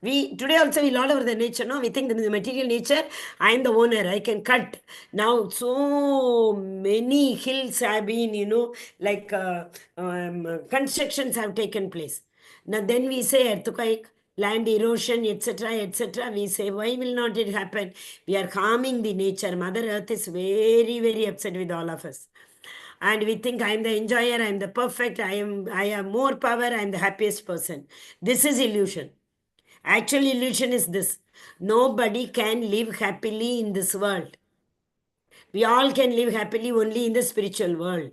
We today also we lord over the nature. No, we think the material nature. I am the owner. I can cut. Now so many hills have been, like constructions have taken place. Now then we say earthquake, land erosion, etc., etc. We say why will not it happen? We are harming the nature. Mother Earth is very very upset with all of us. And we think I am the enjoyer, I am the perfect, I have more power, I am the happiest person. This is illusion. Actual illusion is this. Nobody can live happily in this world. We all can live happily only in the spiritual world.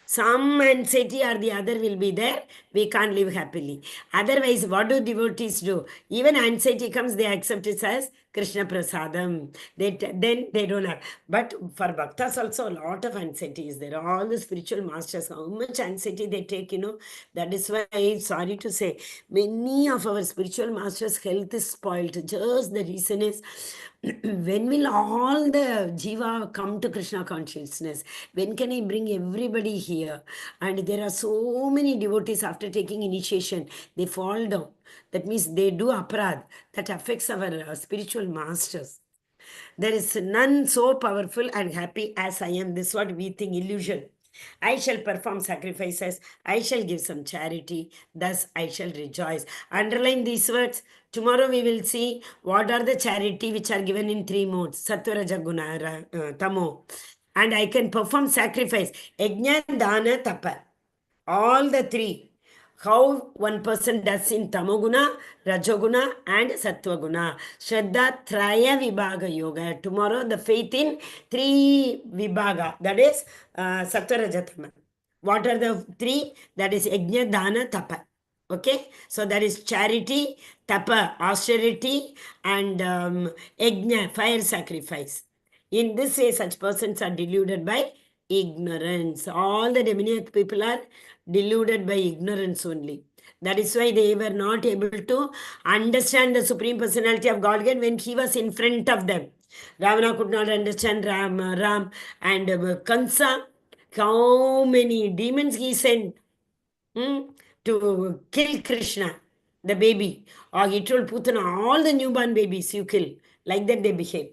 Some anxiety or the other will be there. We can't live happily. Otherwise, what do devotees do? Even anxiety comes, they accept it as Krishna Prasadam. Then they don't have. But for bhaktas also, a lot of anxiety is there. All the spiritual masters, how much anxiety they take, That is why, sorry to say, many of our spiritual masters' health is spoiled. Just the reason is, when will all the jiva come to Krishna consciousness? When can I bring everybody here? And there are so many devotees after taking initiation, they fall down. That means they do aparad. That affects our spiritual masters. There is none so powerful and happy as I am. This is what we think, illusion. I shall perform sacrifices. I shall give some charity. Thus I shall rejoice. Underline these words. Tomorrow we will see what are the charity which are given in three modes. Sattva, Raja, Guna, Tamo. And I can perform sacrifice. Yajna, Dana, Tapa. All the three. How one person does in Tamoguna, Rajoguna, and Sattvaguna. Shraddha Traya Vibhaga Yoga. Tomorrow, the faith in three Vibhaga, that is Sattva Rajatama. What are the three? That is Yajna, Dana, Tapa. Okay, so that is charity, tapa, austerity, and yajna, fire sacrifice. In this way, such persons are deluded by ignorance. All the demoniac people are deluded by ignorance only. That is why they were not able to understand the Supreme Personality of Godhead when he was in front of them. Ravana could not understand Ram and Kansa. How many demons he sent to kill Krishna, the baby. Or he told Putana, all the newborn babies you kill. Like that they behave.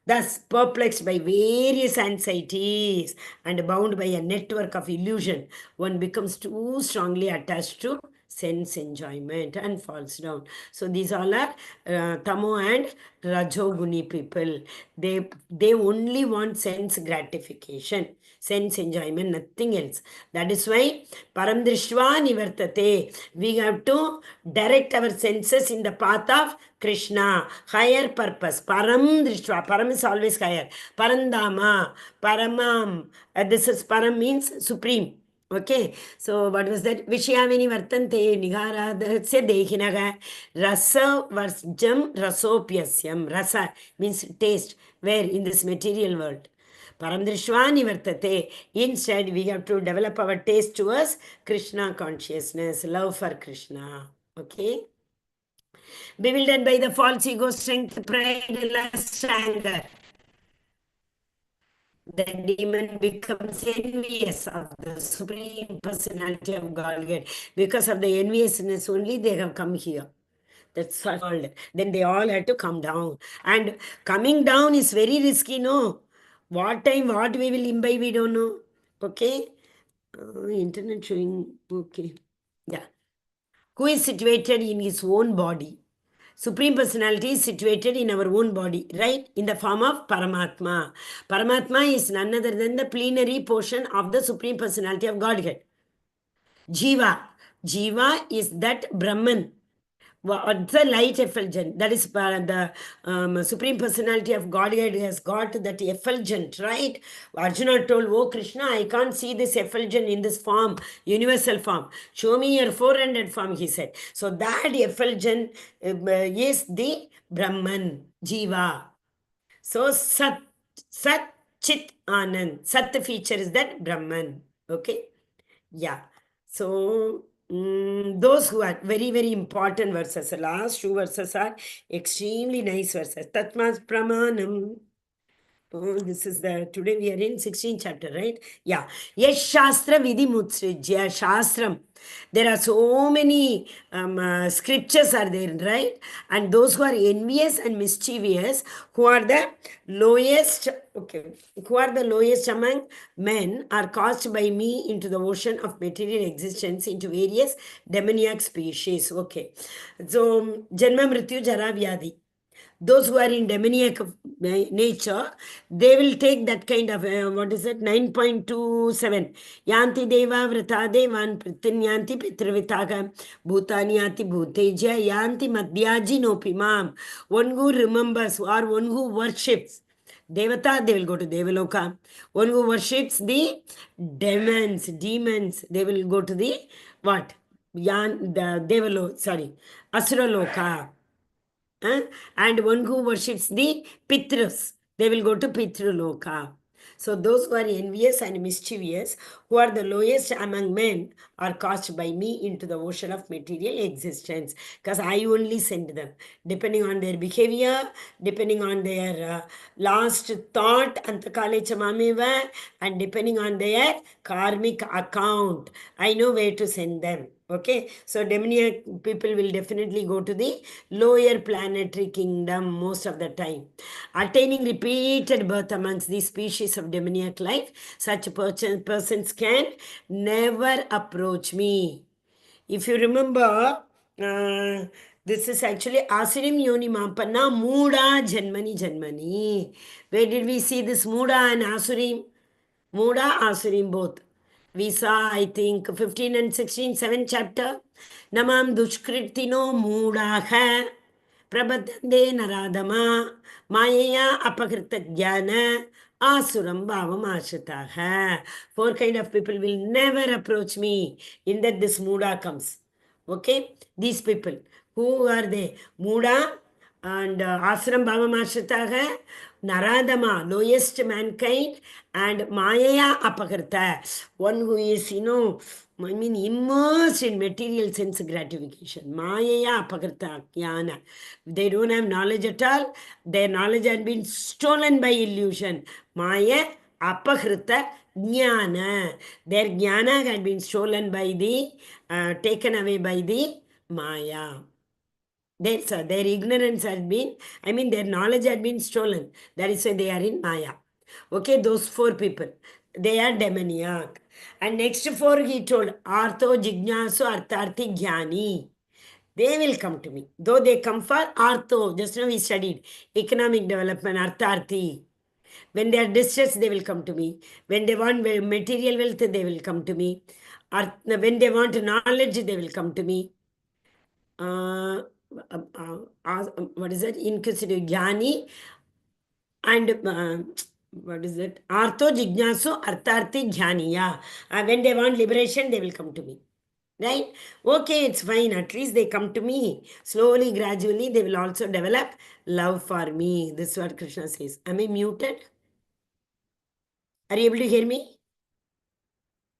Thus, perplexed by various anxieties and bound by a network of illusion, one becomes too strongly attached to sense enjoyment and falls down. So these all are Tamo and Rajoguni people. They only want sense gratification, sense enjoyment, nothing else. That is why Paramdrishva Nivartate. We have to direct our senses in the path of Krishna, higher purpose. Param Drishva. Param is always higher. Parandama, Paramam. This is Param means supreme. Okay, so what was that? Vishayamini vartante nigaradasya dehinaga rasa varjam rasopyasyam. Rasa means taste. Where? In this material world. Paramdrishvani vartate. Instead, we have to develop our taste towards Krishna consciousness, love for Krishna. Okay. Bewildered by the false ego, strength, pride, lust, anger. The demon becomes envious of the Supreme Personality of Godhead. Because of the enviousness only, they have come here. That's called. Then they all had to come down. And coming down is very risky, no? What time, what we will imbibe, we don't know. Okay? Internet showing. Okay. Yeah. Who is situated in his own body. Supreme Personality is situated in our own body, right? In the form of Paramatma. Paramatma is none other than the plenary portion of the Supreme Personality of Godhead. Jiva. Jiva is that Brahman. What's the light effulgent? That is the Supreme Personality of Godhead has got that effulgent, right? Arjuna told, oh Krishna, I can't see this effulgent in this form, universal form. Show me your 400 form, he said. So that effulgent is the Brahman, Jiva. So Sat, Chit, Anand. Sat feature is that Brahman. Okay? Yeah. So those who are very, very important verses. The last two verses are extremely nice verses. Tatmas Pramanam. Oh, this is today we are in 16th chapter, right? Yeah. Yes, Shastra Vidhi Mutsrijya, Shastram. There are so many scriptures are there, right? And those who are envious and mischievous, who are the lowest, okay, who are the lowest among men, are cast by me into the ocean of material existence, into various demoniac species. Okay. So, Janma Mrityu Jara Vyadhi. Those who are in demoniac nature, they will take that kind of, what is it, 9.27. Yanti deva vrata devan prityanti pitrivitaga bhutani yanti bhuteja yanti madhyaji nopimam. One who remembers or one who worships Devata, they will go to Devaloka. One who worships the demons, they will go to the what? The Devalo, sorry, Asuraloka. And one who worships the Pitras, they will go to Pitraloka. So those who are envious and mischievous, who are the lowest among men, are cast by me into the ocean of material existence. Because I only send them. Depending on their behavior, depending on their last thought, Antakale Chamameva, and depending on their karmic account, I know where to send them. Okay, so demoniac people will definitely go to the lower planetary kingdom most of the time. Attaining repeated birth amongst these species of demoniac life, such persons can never approach me. If you remember, this is actually Asirim Yoni Mampana Muda Janmani Janmani. Where did we see this Muda and Asurim? Muda, Asurim both. We saw, I think, 15 and 16, 7 chapter. Namam Dushkritino Mudaha Prabhadande Naradama Maya Apakrita Jnana Asuram Bhavam Ashitaha. Four kind of people will never approach me. In that this Muda comes. Okay? These people. Who are they? Muda and Asram Bhava Mashataha, Naradama, lowest mankind, and Maya Apakarta, one who is, I mean, immersed in material sense gratification. Maya Apakarta Jnana. They don't have knowledge at all. Their knowledge has been stolen by illusion. Maya Apakrita Jnana. Their Jnana had been stolen by taken away by the Maya. Their ignorance had been, their knowledge had been stolen. That is why they are in Maya. Okay, those four people, they are demoniac. And next four he told, Artho, Jignasu, Artharthi, Jnani. They will come to me. Though they come for Artho, just now we studied economic development, Artharthi. When they are distressed, they will come to me. When they want material wealth, they will come to me. When they want knowledge, they will come to me. What is that? Inquisitive Jnani and what is that? Artho Jignasu Artharthi Jnani. Yeah. When they want liberation, they will come to me. Right? Okay, it's fine. At least they come to me. Slowly, gradually, they will also develop love for me. This is what Krishna says. Am I muted? Are you able to hear me?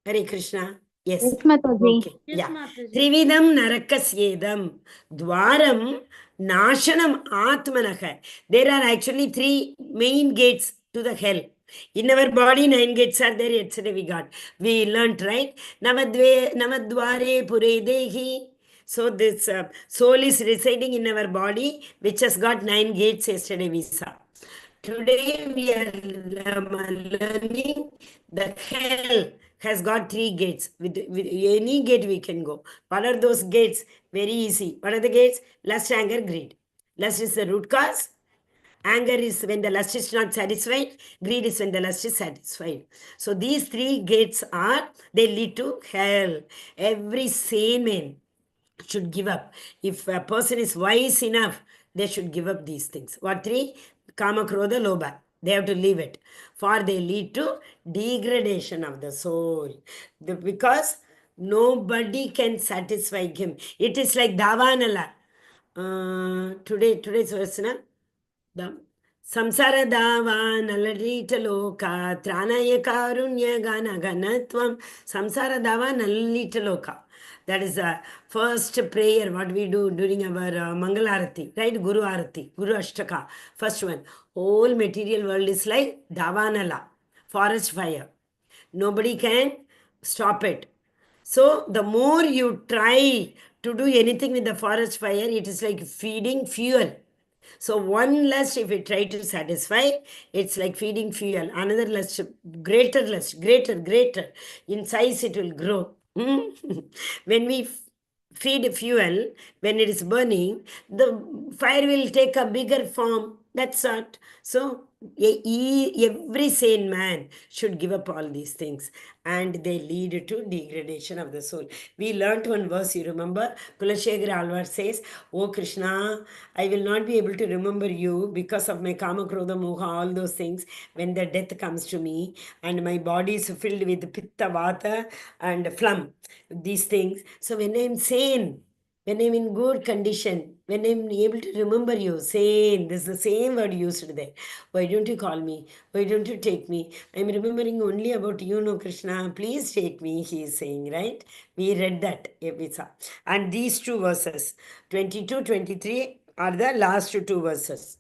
Hare Krishna. Yes. Yes, Mataji. Okay. Yeah. Trividam narakasyedam dwaram nashanam atmanaha. There are actually three main gates to the hell. In our body, 9 gates are there. Yesterday we learnt, right? Namadware pure dehi. So this soul is residing in our body, which has got 9 gates. Yesterday we saw. Today we are learning the hell has got 3 gates. With any gate we can go. What are those gates? Very easy. What are the gates? Lust, anger, greed. Lust is the root cause. Anger is when the lust is not satisfied. Greed is when the lust is satisfied. So these 3 gates they lead to hell. Every sane man should give up. If a person is wise enough, they should give up these things. What 3? Kama, Krodha, Lobha. They have to leave it. For they lead to degradation of the soul. Because nobody can satisfy him. It is like Davanala. Today's verse, na? Samsara dava nalarita loka tranaya karunya gana ganatvam samsara dava nalarita loka. That is the first prayer what we do during our Mangalarati, right? Guru Arati, Guru Ashtaka. First one. Whole material world is like Davanala, forest fire. Nobody can stop it. So the more you try to do anything with the forest fire, it is like feeding fuel. So one lust, if we try to satisfy, it's like feeding fuel. Another lust, greater. In size, it will grow. When we feed fuel, when it is burning, the fire will take a bigger form. That's what. So every sane man should give up all these things, and they lead to degradation of the soul. We learnt one verse, you remember? Kulashekara Alvar says, "Oh Krishna, I will not be able to remember you because of my kama, krodha, moha, all those things. When the death comes to me and my body is filled with pitta, vata and phlegm, these things. So when I'm sane, when I'm in good condition, when I'm able to remember you, sane, this is the same word used there. Why don't you call me? Why don't you take me? I'm remembering only about you, no Krishna. Please take me, he is saying, right? We read that. We saw. And these two verses, 22, 23, are the last two verses.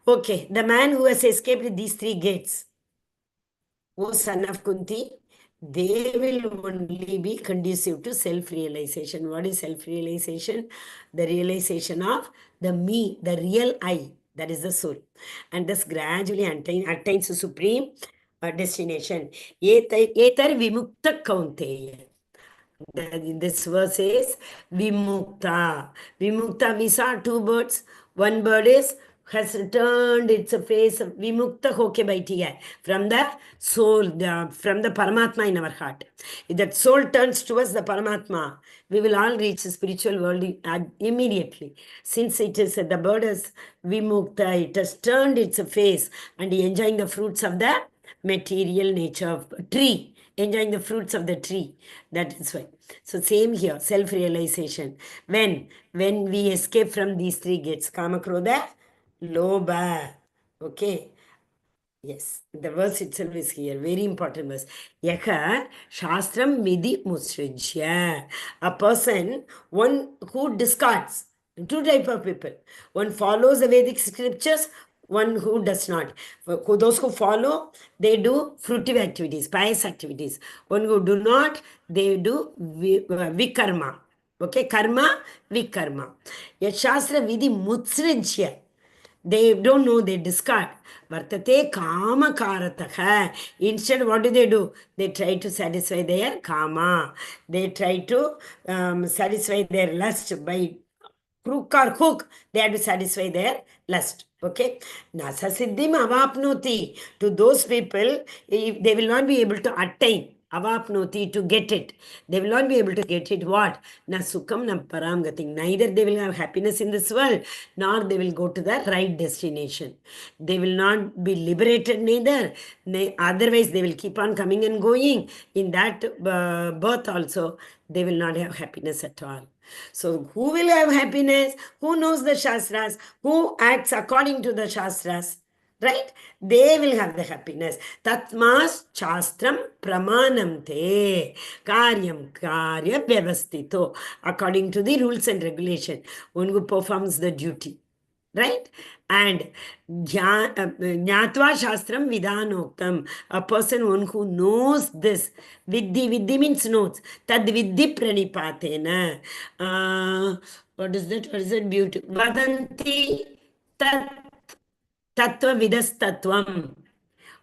Okay, the man who has escaped these three gates, O son of Kunti, they will only be conducive to self-realization. What is self-realization? The realization of the me, the real I, that is the soul. And thus gradually attains the supreme destination. Etar vimukta kaunteya. This verse is Vimukta. Vimukta, we saw two birds. One bird is has turned its face Vimukta hoke baiti hai from the soul, from the Paramatma in our heart. If that soul turns towards the Paramatma, we will all reach the spiritual world immediately. Since it is the bird has Vimukta, it has turned its face and enjoying the fruits of the material nature of tree, enjoying the fruits of the tree. That is why. So same here, self-realization. When we escape from these three gates, kama, krodha, lobha. Okay. Yes, the verse itself is here. Very important verse. Yaka Shastram Vidhi Musrijya. A person, one who discards. Two type of people. One follows the Vedic scriptures, one who does not. Those who follow, they do fruitive activities, pious activities. One who do not, they do vikarma. Okay, karma, vikarma. Yashastra Vidhi Mutsrijya. They don't know, they discard. Vartate kama karataha. Instead, what do? They try to satisfy their kama. They try to satisfy their lust by crook or hook. They have to satisfy their lust. Okay. Nasa siddhim avapnoti. To those people, if they will not be able to attain. Avapnoti, to get it. They will not be able to get it. What? Na sukham na param gating. Neither they will have happiness in this world, nor they will go to the right destination. They will not be liberated neither. Otherwise, they will keep on coming and going. In that birth also, they will not have happiness at all. So, who will have happiness? Who knows the Shastras? Who acts according to the Shastras? Right? They will have the happiness. Tatmas Shastram Pramanam Te. Karyam Karya Vyavastito. According to the rules and regulation. One who performs the duty. Right? And Jnatva Shastram Vidanoktam. A person, one who knows this. Vidhi means knows. Tad Vidhi Pranipatena. What is that? What is that? Beauty. Vadanti Tat Tattva Vidastatvam.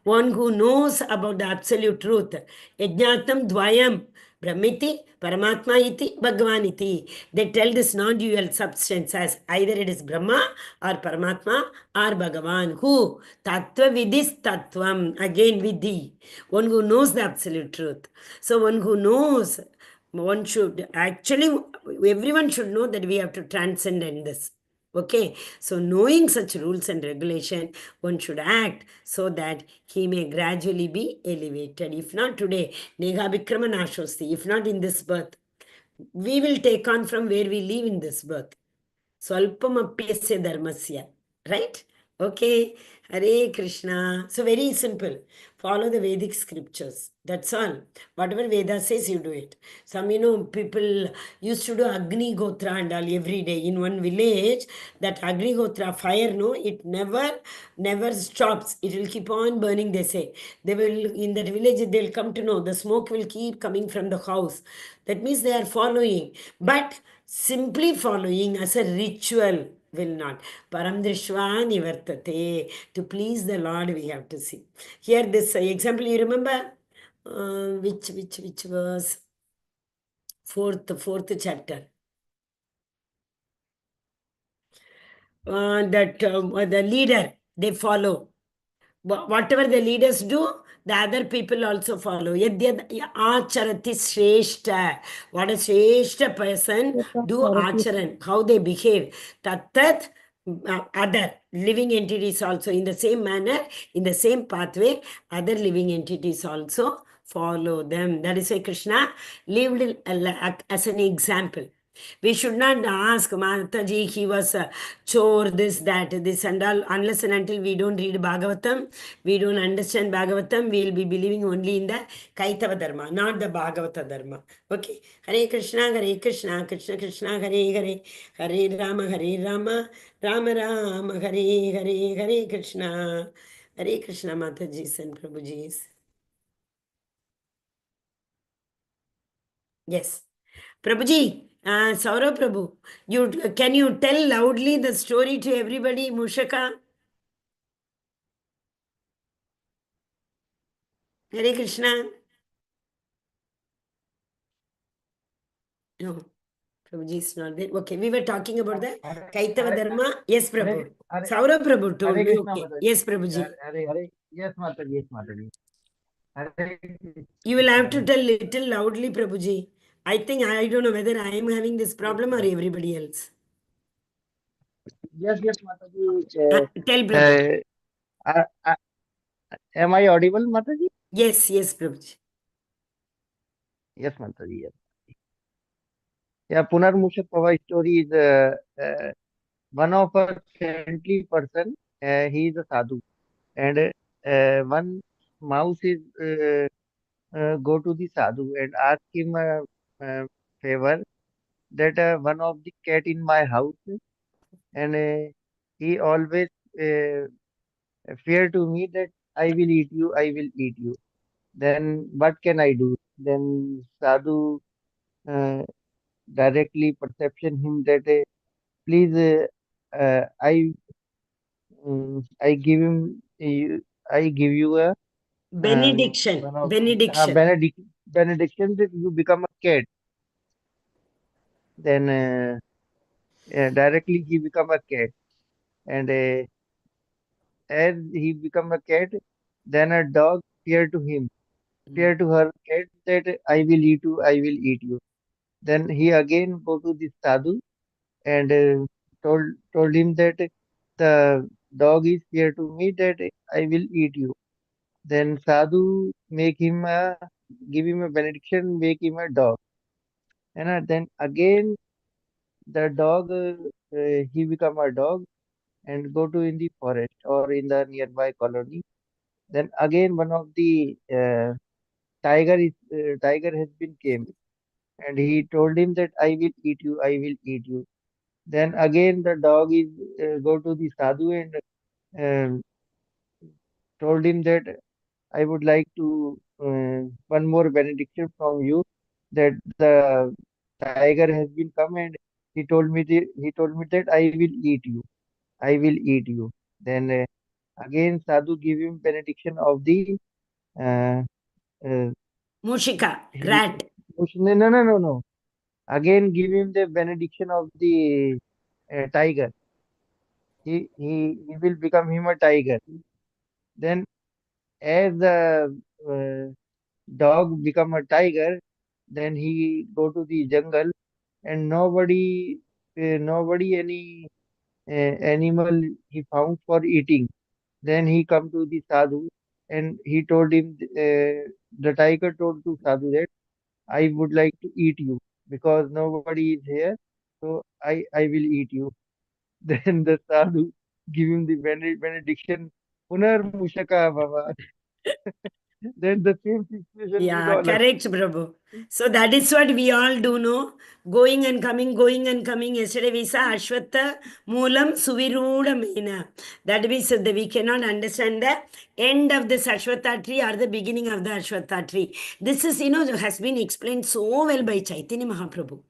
One who knows about the absolute truth. Yajnatam Dvayam. Brahmiti, Paramatma iti, Bhagavan iti. They tell this non-dual substance as either it is Brahma or Paramatma or Bhagavan. Who? Tattva Vidis Tattvam. Again Vidhi. One who knows the absolute truth. So one who knows, one should actually, everyone should know that we have to transcend in this. Okay, so knowing such rules and regulation, one should act so that he may gradually be elevated. If not today, Negha Vikrama Nashosti, if not in this birth, we will take on from where we live in this birth. Swalpam apyasya dharmasya, right? Okay, Hare Krishna. So very simple. Follow the Vedic scriptures. That's all. Whatever Veda says, you do it. Some, people used to do Agni Gotra and all every day. In one village, that Agni Gotra fire, no, it never stops. It will keep on burning, they say. They will, in that village, they'll come to know the smoke will keep coming from the house. That means they are following. But simply following as a ritual will not. Param drishva nivartate. To please the Lord, we have to see. Here, this example, you remember? Which was fourth chapter. That the leader, they follow. Whatever the leaders do, the other people also follow. Yadyad acharati shreshta. What a shreshta person do acharan, how they behave. Tattat other living entities also in the same manner, in the same pathway, other living entities also follow them. That is why Krishna lived as an example. We should not ask Mataji, he was a chore, this and all. Unless and until we don't read Bhagavatam, we don't understand Bhagavatam, we will be believing only in the Kaitava Dharma, not the Bhagavata Dharma. Okay. Hare Krishna, Krishna Krishna, Hare Hare, Hare Rama, Rama Rama, Hare Krishna. Hare Krishna, Mataji and Prabhuji. Yes. Prabhuji, Saurav Prabhu, can you tell loudly the story to everybody, Mushaka? Hare Krishna. No, Prabhuji is not there. Okay, we were talking about the Kaitava Dharma. Yes, Prabhu. Saurav Prabhu told Hare me. Krishna, Okay. Mataji. Yes, Prabhuji. Hare. Yes, Mataji. Yes, Mataji. Hare You will have to Krishna. tell little loudly, Prabhuji. I don't know whether I am having this problem or everybody else. Yes, Mataji. Tell Prabhu. Uh, uh, am I audible, Mataji? Yes, Prabhuji. Yes, Mataji. Yes. Yeah, Punar Mushak story is one of a saintly person. He is a sadhu, and one mouse is go to the sadhu and ask him a, favor that one of the cat in my house, and he always uh, fear to me that I will eat you, I will eat you. Then what can I do? Then sadhu uh, directly perception him that please I give him I give you a Benediction. one of Benediction. benediction that you become a cat. Then directly he become a cat, and as he become a cat, then a dog fear to her cat that I will eat you, I will eat you. Then he again go to the sadhu and told him that the dog is fear to me that I will eat you. Then sadhu give him a benediction, make him a dog. And then again the dog he become a dog and go to in the forest or in the nearby colony. Then again one of the tiger has been came and he told him that I will eat you, I will eat you. Then again the dog is go to the sadhu and um told him that I would like to one more benediction from you that the tiger has been come and he told me that I will eat you. I will eat you. Then again Sadhu give him benediction of the uh, uh, Mushika. he Rat. no. Again give him the benediction of the tiger. He will become him a tiger. Then as the dog become a tiger, then he go to the jungle and nobody any animal he found for eating. Then he come to the sadhu and he told him the tiger told to sadhu that I would like to eat you because nobody is here, so I will eat you. Then the sadhu give him the benediction. Punar Mushaka Baba. Then the same situation with Yeah, all us. correct, Prabhu. So that is what we all do, no? Going and coming, going and coming. Yesterday we saw Ashwatha Moolam Suviruda Mena. That means that we cannot understand the end of this Ashwatha tree or the beginning of the Ashwatha tree. This is, has been explained so well by Chaitanya Mahaprabhu.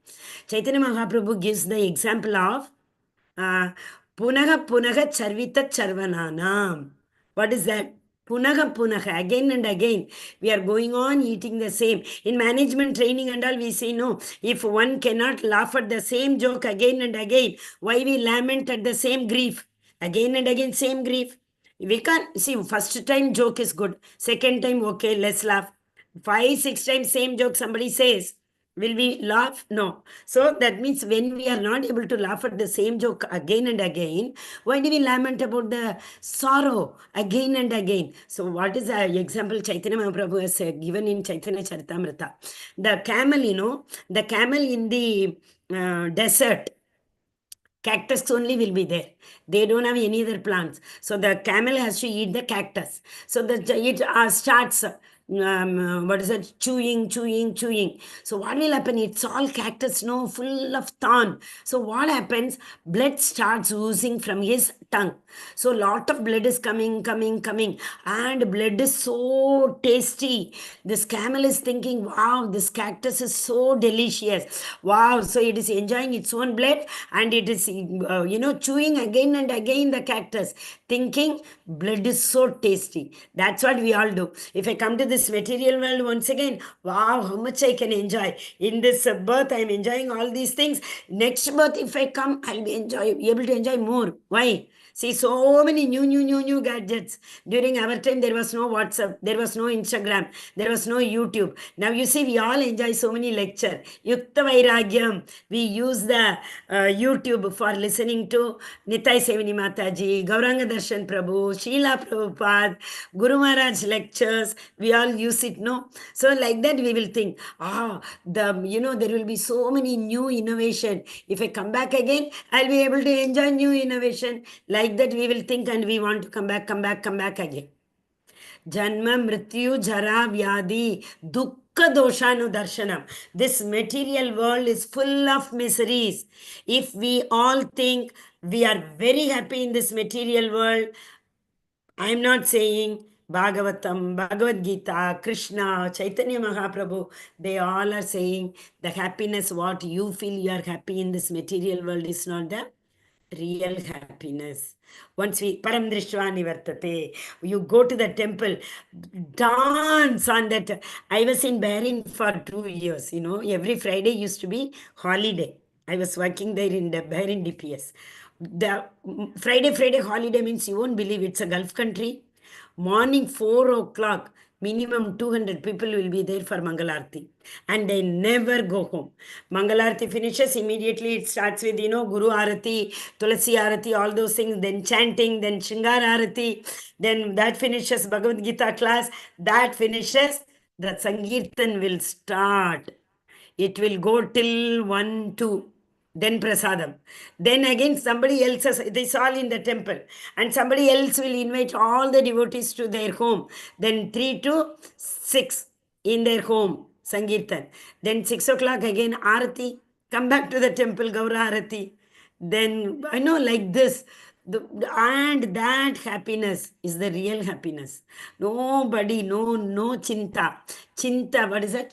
Chaitanya Mahaprabhu gives the example of Punaga Punaga Charvita Charvananam. What is that? Punaga Punaga, again and again. We are going on eating the same. In management training and all, we say no. If one cannot laugh at the same joke again and again, why we lament at the same grief? Again and again, same grief. We can't see, first time joke is good. Second time, okay, let's laugh. 5, 6 times same joke somebody says. Will we laugh? No. So that means when we are not able to laugh at the same joke again and again, why do we lament about the sorrow again and again? So what is the example Chaitanya Mahaprabhu has given in Chaitanya Charitamrita? The camel, the camel in the desert, cactus only will be there. They don't have any other plants. So the camel has to eat the cactus. So it starts, what is it? Chewing, chewing, chewing. So what will happen? It's all cactus, no, full of thorn. So what happens? Blood starts oozing from his tongue. So lot of blood is coming, coming, coming. And blood is so tasty. This camel is thinking, wow, this cactus is so delicious. Wow. So it is enjoying its own blood and it is, chewing again and again the cactus, thinking blood is so tasty. That's what we all do. If I come to this material world once again, wow, how much I can enjoy. In this birth, I'm enjoying all these things. Next birth, if I come, I'll be able to enjoy more. Why? See, so many new gadgets. During our time, there was no WhatsApp, there was no Instagram, there was no YouTube. Now you see, we all enjoy so many lecture. Yukta Vairagyam. We use the YouTube for listening to Nitai Sevini Mataji, Gauranga Darshan Prabhu, Srila Prabhupada, Guru Maharaj lectures. We all use it, no? So like that, we will think, there will be so many new innovation. If I come back again, I'll be able to enjoy new innovation. Like that, we will think and we want to come back again. Janma, Mrityu, Jara, Vyadi, Dukkha Doshanu Darshanam. This material world is full of miseries. If we all think we are very happy in this material world, I am not saying Bhagavatam, Bhagavad Gita, Krishna, Chaitanya Mahaprabhu, they all are saying the happiness, what you feel you are happy in this material world is not the real happiness. Once we Param Drishtva Nivartate, you go to the temple, dance on that. I was in Bahrain for 2 years, every Friday used to be holiday. I was working there in the Bahrain DPS. The Friday holiday means you won't believe it's a Gulf country. Morning 4 o'clock, minimum 200 people will be there for Mangalarti. And they never go home. Mangalarti finishes, immediately it starts with, Guru Arati, Tulasi Arati, all those things, then chanting, then Shingar Arati, then that finishes Bhagavad Gita class, that finishes, the Sankirtan will start. It will go till 1, 2. Then prasadam. Then again somebody else, this all in the temple. And somebody else will invite all the devotees to their home. Then 3 to 6 in their home, Sankirtan. Then 6 o'clock again, Arati. Come back to the temple, Gaura Arati. Then, like this. And that happiness is the real happiness. Nobody, no chinta. Chinta, what is that?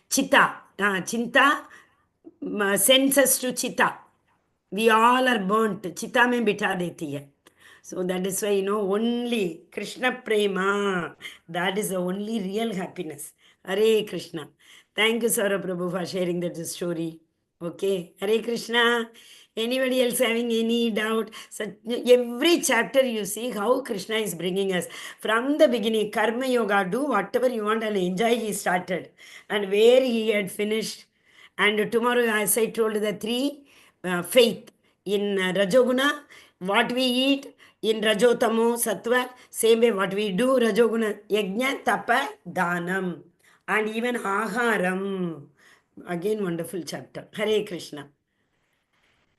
Chitta. Chinta sends us to Chitta. We all are burnt. Chitta mein bitha deti hai. So that is why, only Krishna Prema, that is the only real happiness. Hare Krishna. Thank you, Saurabh Prabhu, for sharing that story. Okay. Hare Krishna. Anybody else having any doubt? So every chapter you see how Krishna is bringing us. From the beginning, Karma Yoga, do whatever you want and enjoy, he started. And where he had finished. And tomorrow, as I told, the three faith in Rajoguna, what we eat, in Rajotamo, Sattva, same way what we do, Rajoguna, Yajna, Tapa, Dhanam, and even Aharam. Again, wonderful chapter. Hare Krishna.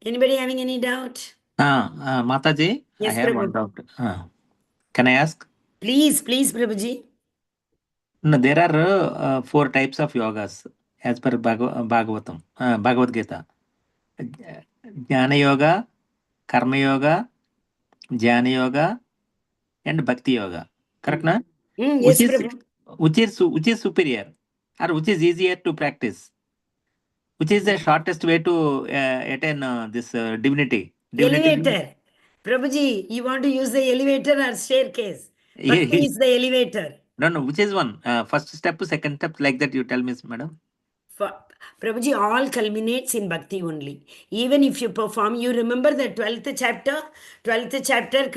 Anybody having any doubt? Mataji, Yes, I have one Prabhu. doubt. Can I ask? Please, Prabhuji. No, there are 4 types of yogas as per Bhagavad Gita. Jnana Yoga, Karma Yoga, Jnana Yoga, and Bhakti Yoga. Correct, na? Yes, Prabhu. Which is superior, or which is easier to practice? Which is the shortest way to attain this divinity? Elevator. Prabhuji, you want to use the elevator or staircase? Bhakti is the elevator. No, which is one? First step, second step, like that you tell me, madam. Prabhuji, all culminates in bhakti only. Even if you perform, you remember the 12th chapter? 12th chapter,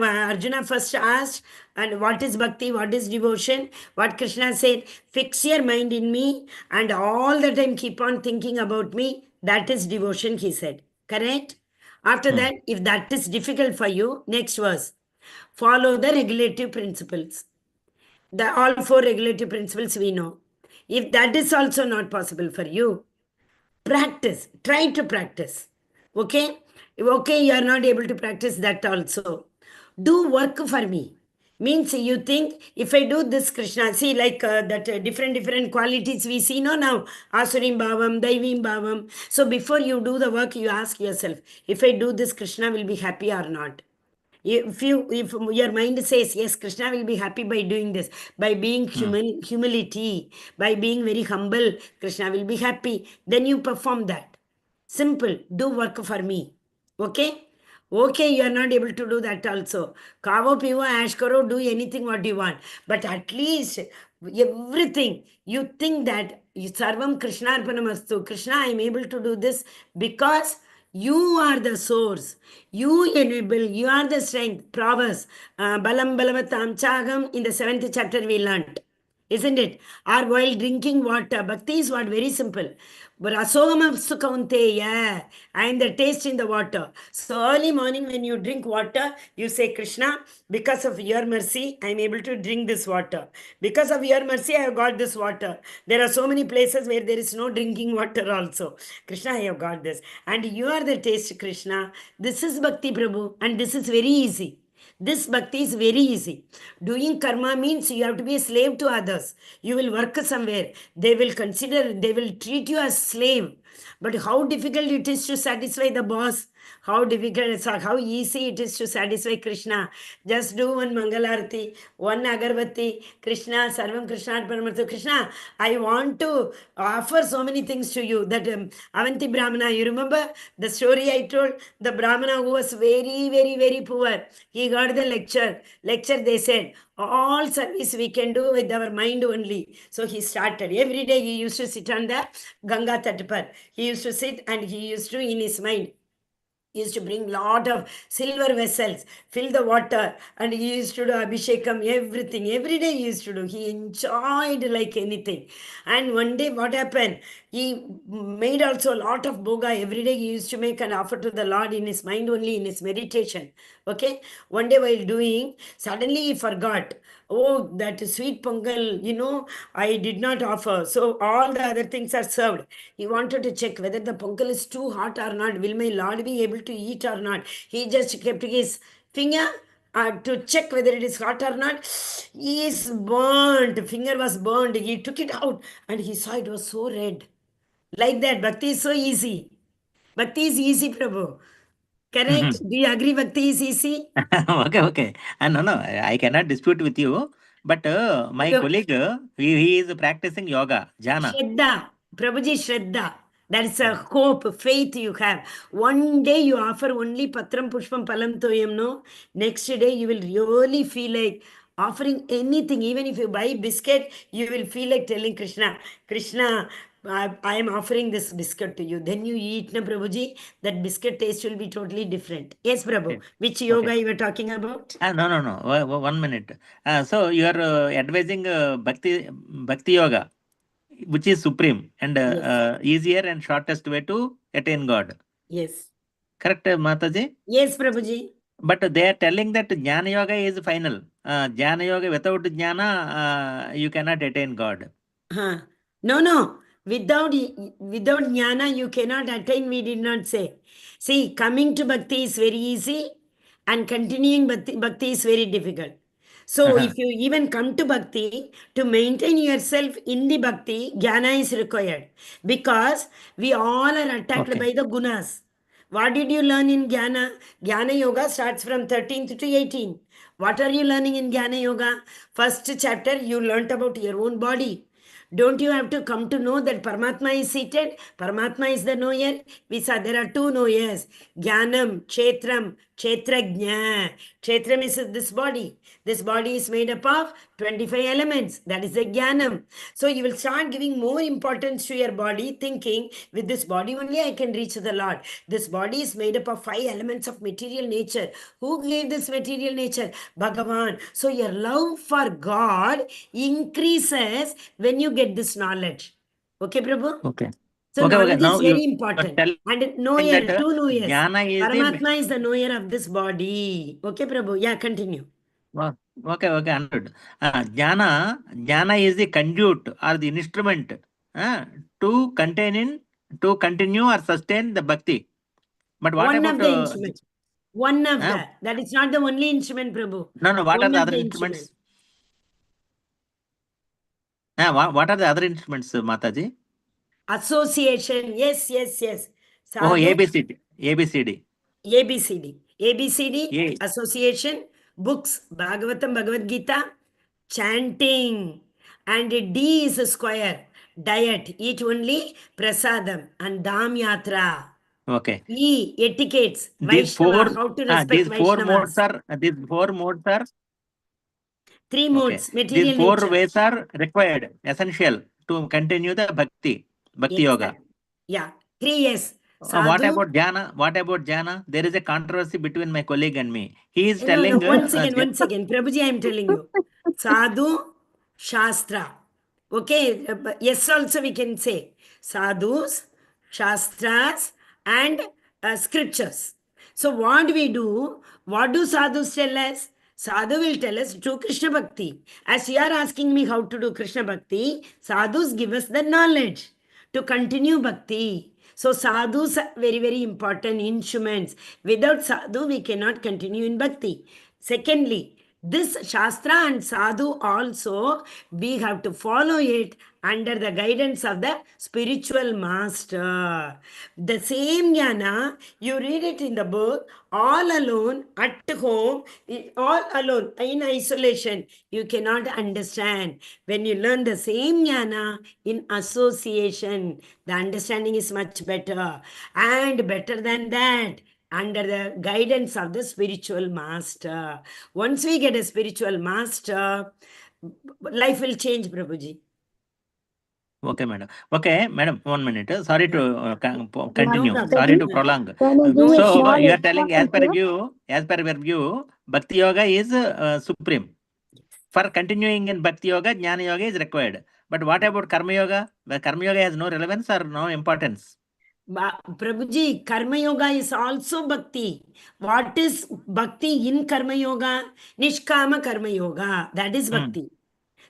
Arjuna first asked, and what is bhakti, what is devotion? What Krishna said, fix your mind in me and all the time keep on thinking about me. That is devotion, he said. Correct? After that, if that is difficult for you, next verse. Follow the regulative principles. All 4 regulative principles we know. If that is also not possible for you, practice. Try to practice. Okay? Okay, you are not able to practice that also. Do work for me. Means you think if I do this, Krishna, see like that different qualities we see no now. Asurim bhavam, daivim bhavam. So before you do the work, you ask yourself, if I do this, Krishna will be happy or not. If your mind says yes, Krishna will be happy by doing this, by being humility, by being very humble, Krishna will be happy, then you perform that. Simple. Do work for me. Okay? Okay, you are not able to do that also. Kavo, pivo, ash karo, do anything what you want. But at least everything, you think that Sarvam Krishna Arpanamastu. Krishna, I am able to do this because you are the source. You enable, you are the strength. Proverbs, Balam Balavatam Chagam, in the 7th chapter we learnt. Isn't it? Or while drinking water. Bhakti is what? Very simple. Rasogamastu kaunteya. I am the taste in the water. So early morning when you drink water, you say, Krishna, because of your mercy, I am able to drink this water. Because of your mercy, I have got this water. There are so many places where there is no drinking water also. Krishna, I have got this. And you are the taste, Krishna. This is Bhakti Prabhu. And this is very easy. This bhakti is very easy. Doing karma means you have to be a slave to others. You will work somewhere. They will treat you as slave. But how difficult it is to satisfy the boss. How easy it is to satisfy Krishna. Just do one Mangalarati, one Agarbatti, Krishna, Sarvam Krishna Paramartha. Krishna, I want to offer so many things to you. That Avanti Brahmana, you remember the story I told? The Brahmana who was very, very, very poor. He got the lecture. They said, all service we can do with our mind only. So he started. Every day he used to sit on the Ganga Tatpar. He used to sit and he used to, in his mind, he used to bring lot of silver vessels, fill the water, and he used to do Abhishekam, everything. Every day he used to do. He enjoyed like anything. And one day what happened? He made also a lot of boga. Every day he used to make an offer to the Lord in his mind only, in his meditation. Okay? One day while doing, suddenly he forgot. Oh, that sweet pongal, I did not offer. So all the other things are served. He wanted to check whether the pongal is too hot or not. Will my Lord be able to eat or not? He just kept his finger to check whether it is hot or not. He is burnt. Finger was burned. He took it out and he saw it was so red. Like that, Bhakti is so easy. Bhakti is easy, Prabhu. Correct? Do you agree Bhakti is easy? Okay. No, I cannot dispute with you. But my Okay. colleague, he is practicing yoga, jhana. Shraddha, Prabhuji Shraddha. That is a hope, faith you have. One day you offer only Patram Pushpam Palam Toyam, no? Next day you will really feel like offering anything. Even if you buy biscuit, you will feel like telling Krishna, Krishna, I am offering this biscuit to you. Then you eat, na Prabhuji, that biscuit taste will be totally different. Yes, Prabhu. Okay. Which yoga you were talking about? No. 1 minute. So you are advising Bhakti Yoga, which is supreme and Yes. easier and shortest way to attain God. Yes. Correct, Mataji? Yes, Prabhuji. But they are telling that Jnana Yoga is final. Jnana Yoga, without Jnana, you cannot attain God. No. Without jnana, you cannot attain, we did not say. See, coming to bhakti is very easy and continuing bhakti is very difficult. So, if you even come to bhakti, to maintain yourself in the bhakti, jnana is required. Because we all are attacked Okay. by the gunas. What did you learn in Jnana? Jnana Yoga starts from 13th to 18. What are you learning in Jnana Yoga? First chapter, you learnt about your own body. Don't you have to come to know that Paramatma is seated? Paramatma is the knower. We saw there are two knowers. Jnanam, Kshetram, Kshetrajna. Kshetram is this body. This body is made up of 25 elements. That is the Jnanam. So you will start giving more importance to your body, thinking with this body only I can reach the Lord. This body is made up of 5 elements of material nature. Who gave this material nature? Bhagavan. So your love for God increases when you get this knowledge. Okay, Prabhu? Okay. So Okay. knowledge Now is very you are important. telling And knower, that two knowers. jnana is the Paramatma is the knower of this body. Okay, Prabhu? Yeah, continue. Okay, understood. Jnana is the conduit or the instrument to continue or sustain the bhakti. But what One about of the instruments. One of that. That is not the only instrument, Prabhu. no? What are One the of other the instruments? instrument. What are the other instruments, Mataji? Association. Yes, yes, yes. Oh, Sadhu. ABCD. ABCD. ABCD. ABCD, A. association, books, Bhagavatam, Bhagavad Gita, chanting, and D is a square, diet, eat only prasadam, and Dham Yatra. Okay. E, etiquettes, These Vaishnava, four. how to respect These four modes Vaishnavas. are. These four modes are. Three Okay. modes, These material four nature. ways are required, essential to continue the bhakti yoga. Exactly. Yeah, 3 years. What Sadhu. about jhana? What about jhana? There is a controversy between my colleague and me. He is No, no, telling. one second. Prabhuji, I am telling you. Sadhu, Shastra. Okay, yes, also we can say sadhus, shastras, and scriptures. So, what we do, what do sadhus tell us? Sadhu will tell us do Krishna Bhakti. As you are asking me how to do Krishna Bhakti, sadhus give us the knowledge to continue bhakti. So sadhus are very, very important instruments. Without sadhu, we cannot continue in bhakti. Secondly, this Shastra and Sadhu also, we have to follow it under the guidance of the spiritual master. The same jnana, you read it in the book, all alone, at home, all alone, in isolation, you cannot understand. When you learn the same jnana in association, the understanding is much better. And better than that, under the guidance of the spiritual master. Once we get a spiritual master, life will change, Prabhuji. Okay, madam. Okay, madam. 1 minute. Sorry to continue. problem. Sorry to prolong. Can I give No a issue. So small you are telling, as per example your view, bhakti yoga is supreme. For continuing in bhakti yoga, jnana yoga is required. But what about karma yoga? Well, karma yoga has no relevance or no importance. Prabhuji, Karma Yoga is also Bhakti. What is Bhakti in Karma Yoga? Nishkama Karma Yoga. That is Bhakti. Oh,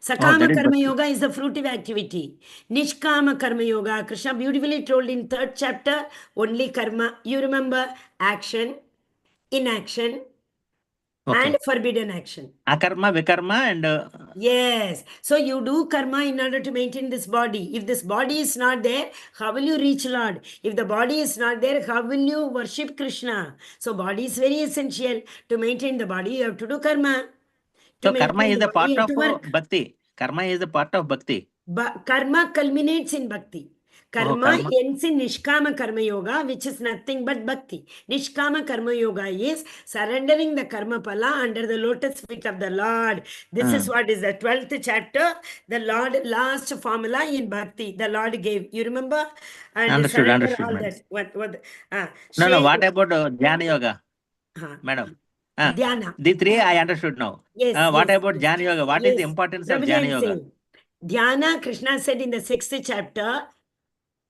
that Sakama is Karma bhakti. Yoga is the fruitive activity. Nishkama Karma Yoga, Krishna beautifully told in 3rd chapter, only karma. You remember action, inaction, Okay. and forbidden action. Akarma, vikarma, and Yes. So you do karma in order to maintain this body. If this body is not there, how will you reach Lord? If the body is not there, how will you worship Krishna? So body is very essential. To maintain the body, you have to do karma. To so karma maintain is the a body, part you have of to work. bhakti. Karma is a part of bhakti. Karma culminates in bhakti. Oh, Karma karma. ends in Nishkama Karma Yoga, which is nothing but bhakti. Nishkama Karma Yoga is surrendering the karma pala under the lotus feet of the Lord. This is what is the 12th chapter. The Lord, last formula in bhakti, the Lord gave. You remember? And Understood, surrender madam. all that. No. Share. What about jnana yoga, madam? Dhyana. The three I understood now. Yes, What yes, about yes. jnana yoga? What is the Yes. importance of Prabhuji, I jnana am yoga? saying. Dhyana, Krishna said in the 6th chapter,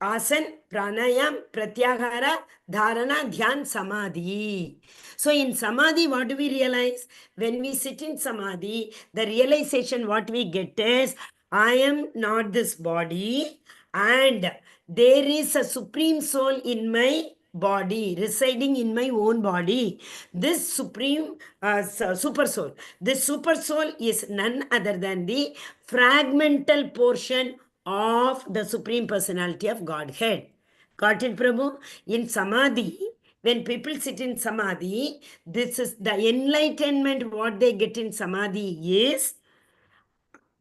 Asan, Pranayam, Pratyahara, Dharana, Dhyan, Samadhi. So in Samadhi, what do we realize? When we sit in Samadhi, the realization what we get is, I am not this body. And there is a supreme soul in my body, residing in my own body. This supreme super soul. This super soul is none other than the fragmental portion of the Supreme Personality of Godhead. Got it, Prabhu? In Samadhi, when people sit in Samadhi, this is the enlightenment, what they get in Samadhi is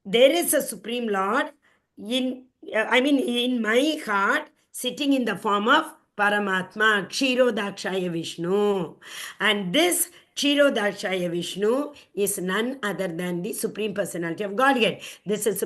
there is a Supreme Lord in my heart, sitting in the form of Paramatma, Kshirodakshaya Vishnu. And this Kshirodakshaya Vishnu is none other than the Supreme Personality of Godhead. This is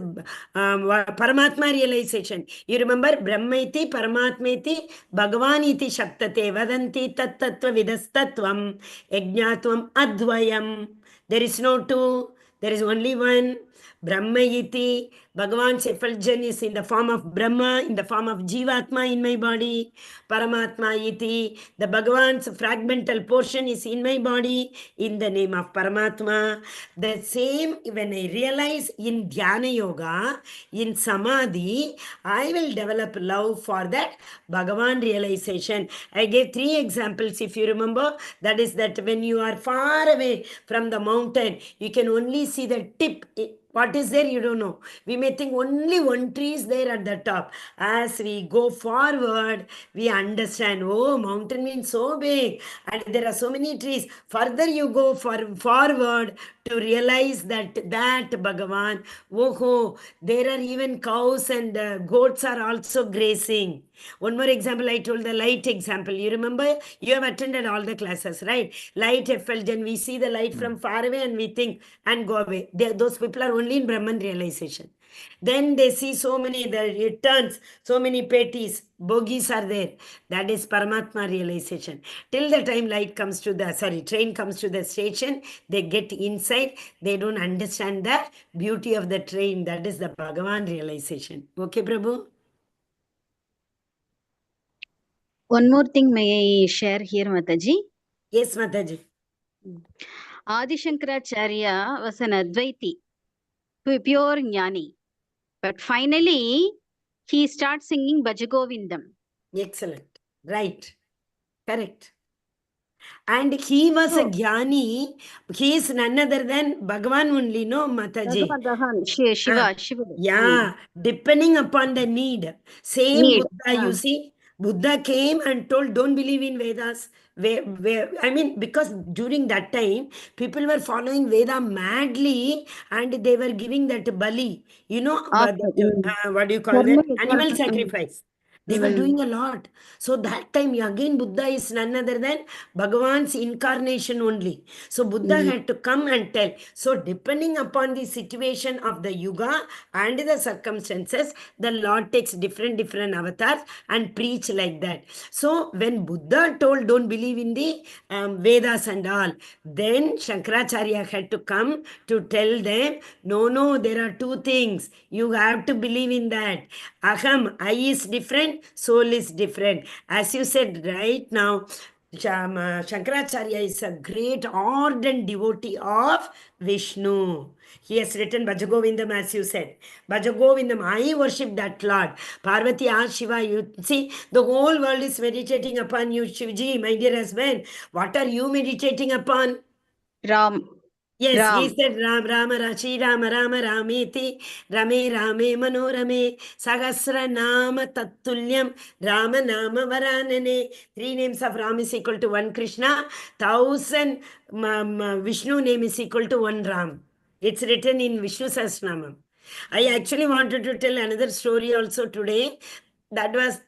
Paramatma realization. You remember, Brahmaiti, Paramatmeti, Bhagavaniti Shaktate, Vadanti Tat Tattva Vidastatvam, Yajnatvam Advayam. There is no two, there is only one. Brahma iti, Bhagavan's effulgence is in the form of Brahma, in the form of Jivatma in my body. Paramatma iti, the Bhagavan's fragmental portion is in my body, in the name of Paramatma. The same, when I realize in Dhyana Yoga, in Samadhi, I will develop love for that Bhagavan realization. I gave 3 examples, if you remember. That is that when you are far away from the mountain, you can only see the tip. What is there? You don't know. We may think only one tree is there at the top. As we go forward, we understand, oh, mountain means so big and there are so many trees. Further you go forward to realize that Bhagavan, oh, there are even cows and goats are also grazing. One more example, I told the light example. You remember? You have attended all the classes, right? Light effulgence. We see the light from far away and we think and go away. Those people are only in Brahman realization. Then they see so many, it turns, so many petties, bogies are there. That is Paramatma realization. Till the time train comes to the station, they get inside, they don't understand the beauty of the train. That is the Bhagavan realization. Okay, Prabhu? One more thing may I share here, Mataji? Yes, Mataji. Adi Shankaracharya was an Advaiti, pure Jnani. But finally, he starts singing Bhajagovindam. Excellent. Right. Correct. And he was a Jnani. He is none other than Bhagavan only, no, Mataji? Shiva. Yeah, depending upon the need. Same Buddha, you see, Buddha came and told, don't believe in Vedas. Because during that time, people were following Veda madly and they were giving that Bali, what do you call that? Animal sacrifice. They were doing a lot. So that time, again, Buddha is none other than Bhagavan's incarnation only. So Buddha had to come and tell. So depending upon the situation of the yuga and the circumstances, the Lord takes different avatars and preach like that. So when Buddha told, don't believe in the Vedas and all, then Shankaracharya had to come to tell them, no, there are 2 things. You have to believe in that. Aham, I is different, soul is different. As you said right now, Shankaracharya is a great ardent devotee of Vishnu. He has written Bhajagovindam, as you said. Bhajagovindam, I worship that Lord. Parvati asks Shiva, you see, the whole world is meditating upon you, Shivji, my dear husband. What are you meditating upon? Ram. Yes, he said Rama, Shri Rama, Rameti, Rame, Manorame, Sahasra Nama Tattulyam, Rama Nama Varanane. 3 names of Ram is equal to 1 Krishna, 1,000 Vishnu name is equal to 1 Ram. It's written in Vishnu Sahasranamam. I actually wanted to tell another story also today. That was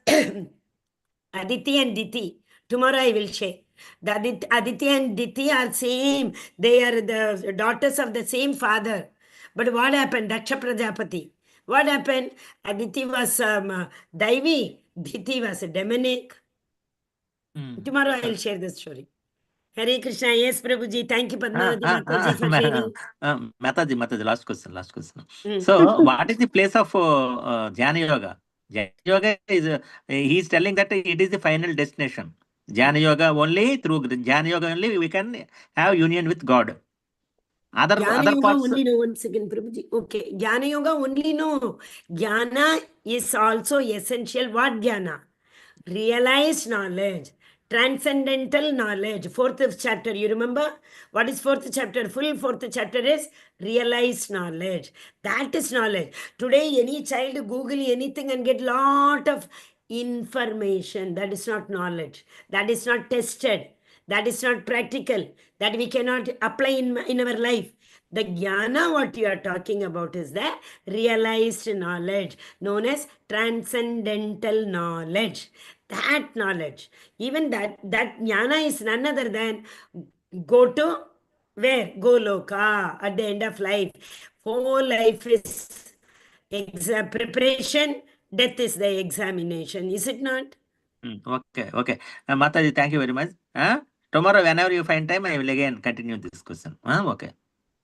Aditi and Diti. Tomorrow I will share. The Aditi and Diti are same. They are the daughters of the same father. But what happened? Daksha Prajapati. What happened? Aditi was Daivi. Diti was a demonic. Tomorrow I will share the story. Hare Krishna. Yes, Prabhuji. Thank you, Padmavati Mataji, for sharing. Mataji, last question. So, what is the place of Jnana Yoga? Jnana Yoga is, he is telling that it is the final destination. Jnana Yoga only, through Jnana Yoga only, we can have union with God. Other Jnana Yoga parts. only no. 1 second, Prabhuji. Okay. Jnana Yoga only no. Jnana is also essential. What jnana? Realized knowledge. Transcendental knowledge. Fourth chapter. You remember? What is fourth chapter? Full fourth chapter is realized knowledge. That is knowledge. Today, any child Google anything and get lot of information. That is not knowledge. That is not tested. That is not practical. That we cannot apply in our life. The jnana, what you are talking about, is the realized knowledge, known as transcendental knowledge. That knowledge, even that jnana is none other than go to where? Goloka at the end of life. Whole life is preparation, death is the examination. Is it not? Okay. Mataji, thank you very much. Tomorrow, whenever you find time, I will again continue this question. Okay.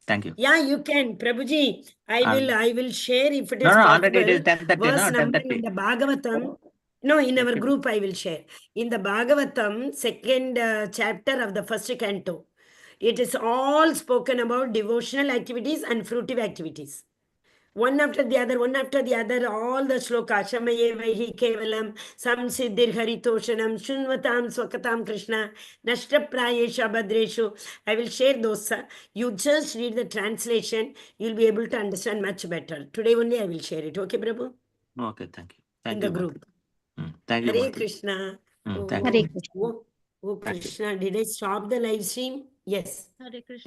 Thank you. Yeah, you can. Prabhuji, I will share if it No, is already it possible. is 10:30, Verse no? number 10:30. in the Bhagavatam. No, in our Okay. group I will share. In the Bhagavatam, second chapter of the first canto, it is all spoken about devotional activities and fruitive activities. One after the other, all the shloka, Shamaye Vahi Kevalam, Samsiddhir Haritoshanam, Shunvatam Swakatam Krishna, Nashtaprayesha Bhadreshu. I will share those. You just read the translation, you'll be able to understand much better. Today only I will share it. Okay, Prabhu? Okay, thank you. In Thank the you, group. Thank you, Hare Mataji. Krishna. Thank Hare you. Krishna. Oh, Krishna, did I stop the live stream? Yes. Hare Krishna.